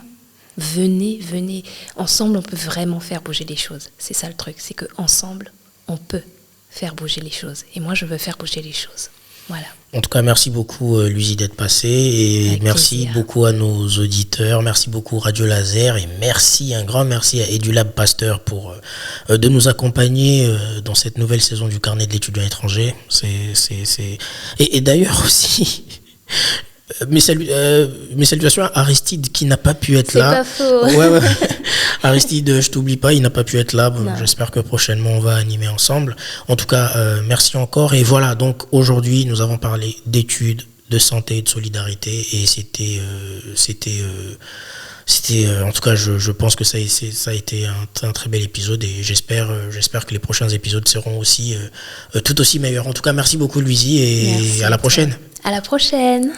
Venez. Ensemble, on peut vraiment faire bouger les choses. C'est ça le truc, c'est qu'ensemble, on peut faire bouger les choses. Et moi, je veux faire bouger les choses. Voilà. En tout cas, merci beaucoup, Luizy, d'être passé. Et avec merci plaisir. beaucoup à nos auditeurs. Merci beaucoup, Radio Laser. Et un grand merci à EduLab Pasteur de nous accompagner dans cette nouvelle saison du Carnet de l'étudiant étranger. Et d'ailleurs aussi... Mes salutations à Aristide qui n'a pas pu être là. C'est pas faux. Ouais. Aristide, je t'oublie pas, il n'a pas pu être là. Bon, Non. j'espère que prochainement on va animer ensemble. En tout cas, merci encore. Et voilà, donc aujourd'hui, nous avons parlé d'études, de santé, de solidarité. Et c'était en tout cas, je pense que ça a été un très bel épisode. Et j'espère que les prochains épisodes seront aussi tout aussi meilleurs. En tout cas, merci beaucoup, Luizy, et Merci à la à toi. prochaine. À la prochaine.